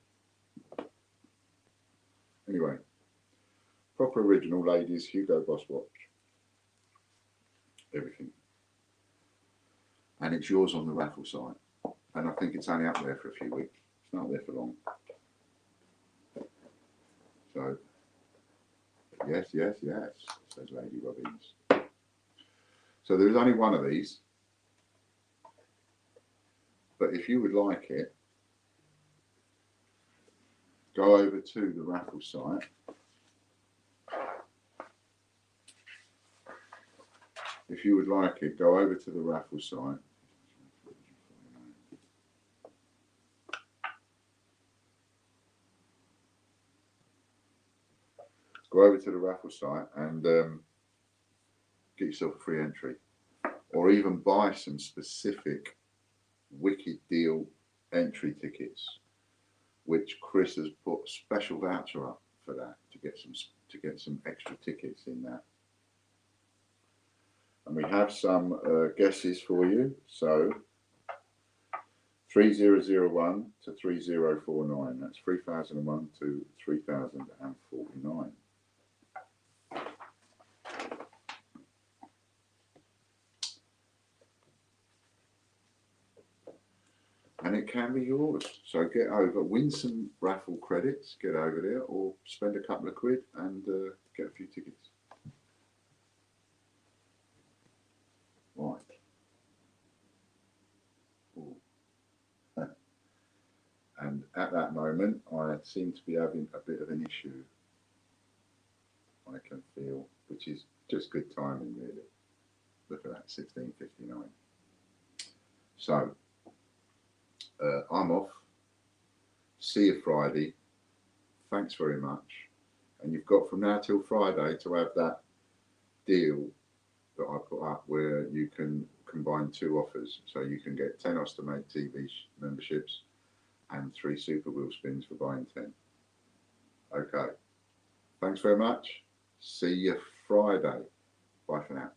Anyway, proper original ladies, Hugo Boss watch. Everything. And it's yours on the raffle site. And I think it's only up there for a few weeks. It's not there for long. So, yes, yes, yes, says Lady Robbins. So there's only one of these. But if you would like it, go over to the raffle site. If you would like it, go over to the raffle site. Go over to the raffle site and get yourself a free entry. Or even buy some specific wicked deal entry tickets, which Chris has put a special voucher up for that to get some extra tickets in that. And we have some guesses for you. So 3001 to 3049. That's 3001 to 3049. And it can be yours. So get over, win some raffle credits, get over there, or spend a couple of quid and get a few tickets. Right. Ooh. And at that moment, I seem to be having a bit of an issue. I can feel, which is just good timing, really. Look at that, 16:59. So, I'm off. See you Friday. Thanks very much. And you've got from now till Friday to have that deal that I put up where you can combine two offers. So you can get 10 Ostomate TV memberships and 3 Super Wheel spins for buying 10. Okay. Thanks very much. See you Friday. Bye for now.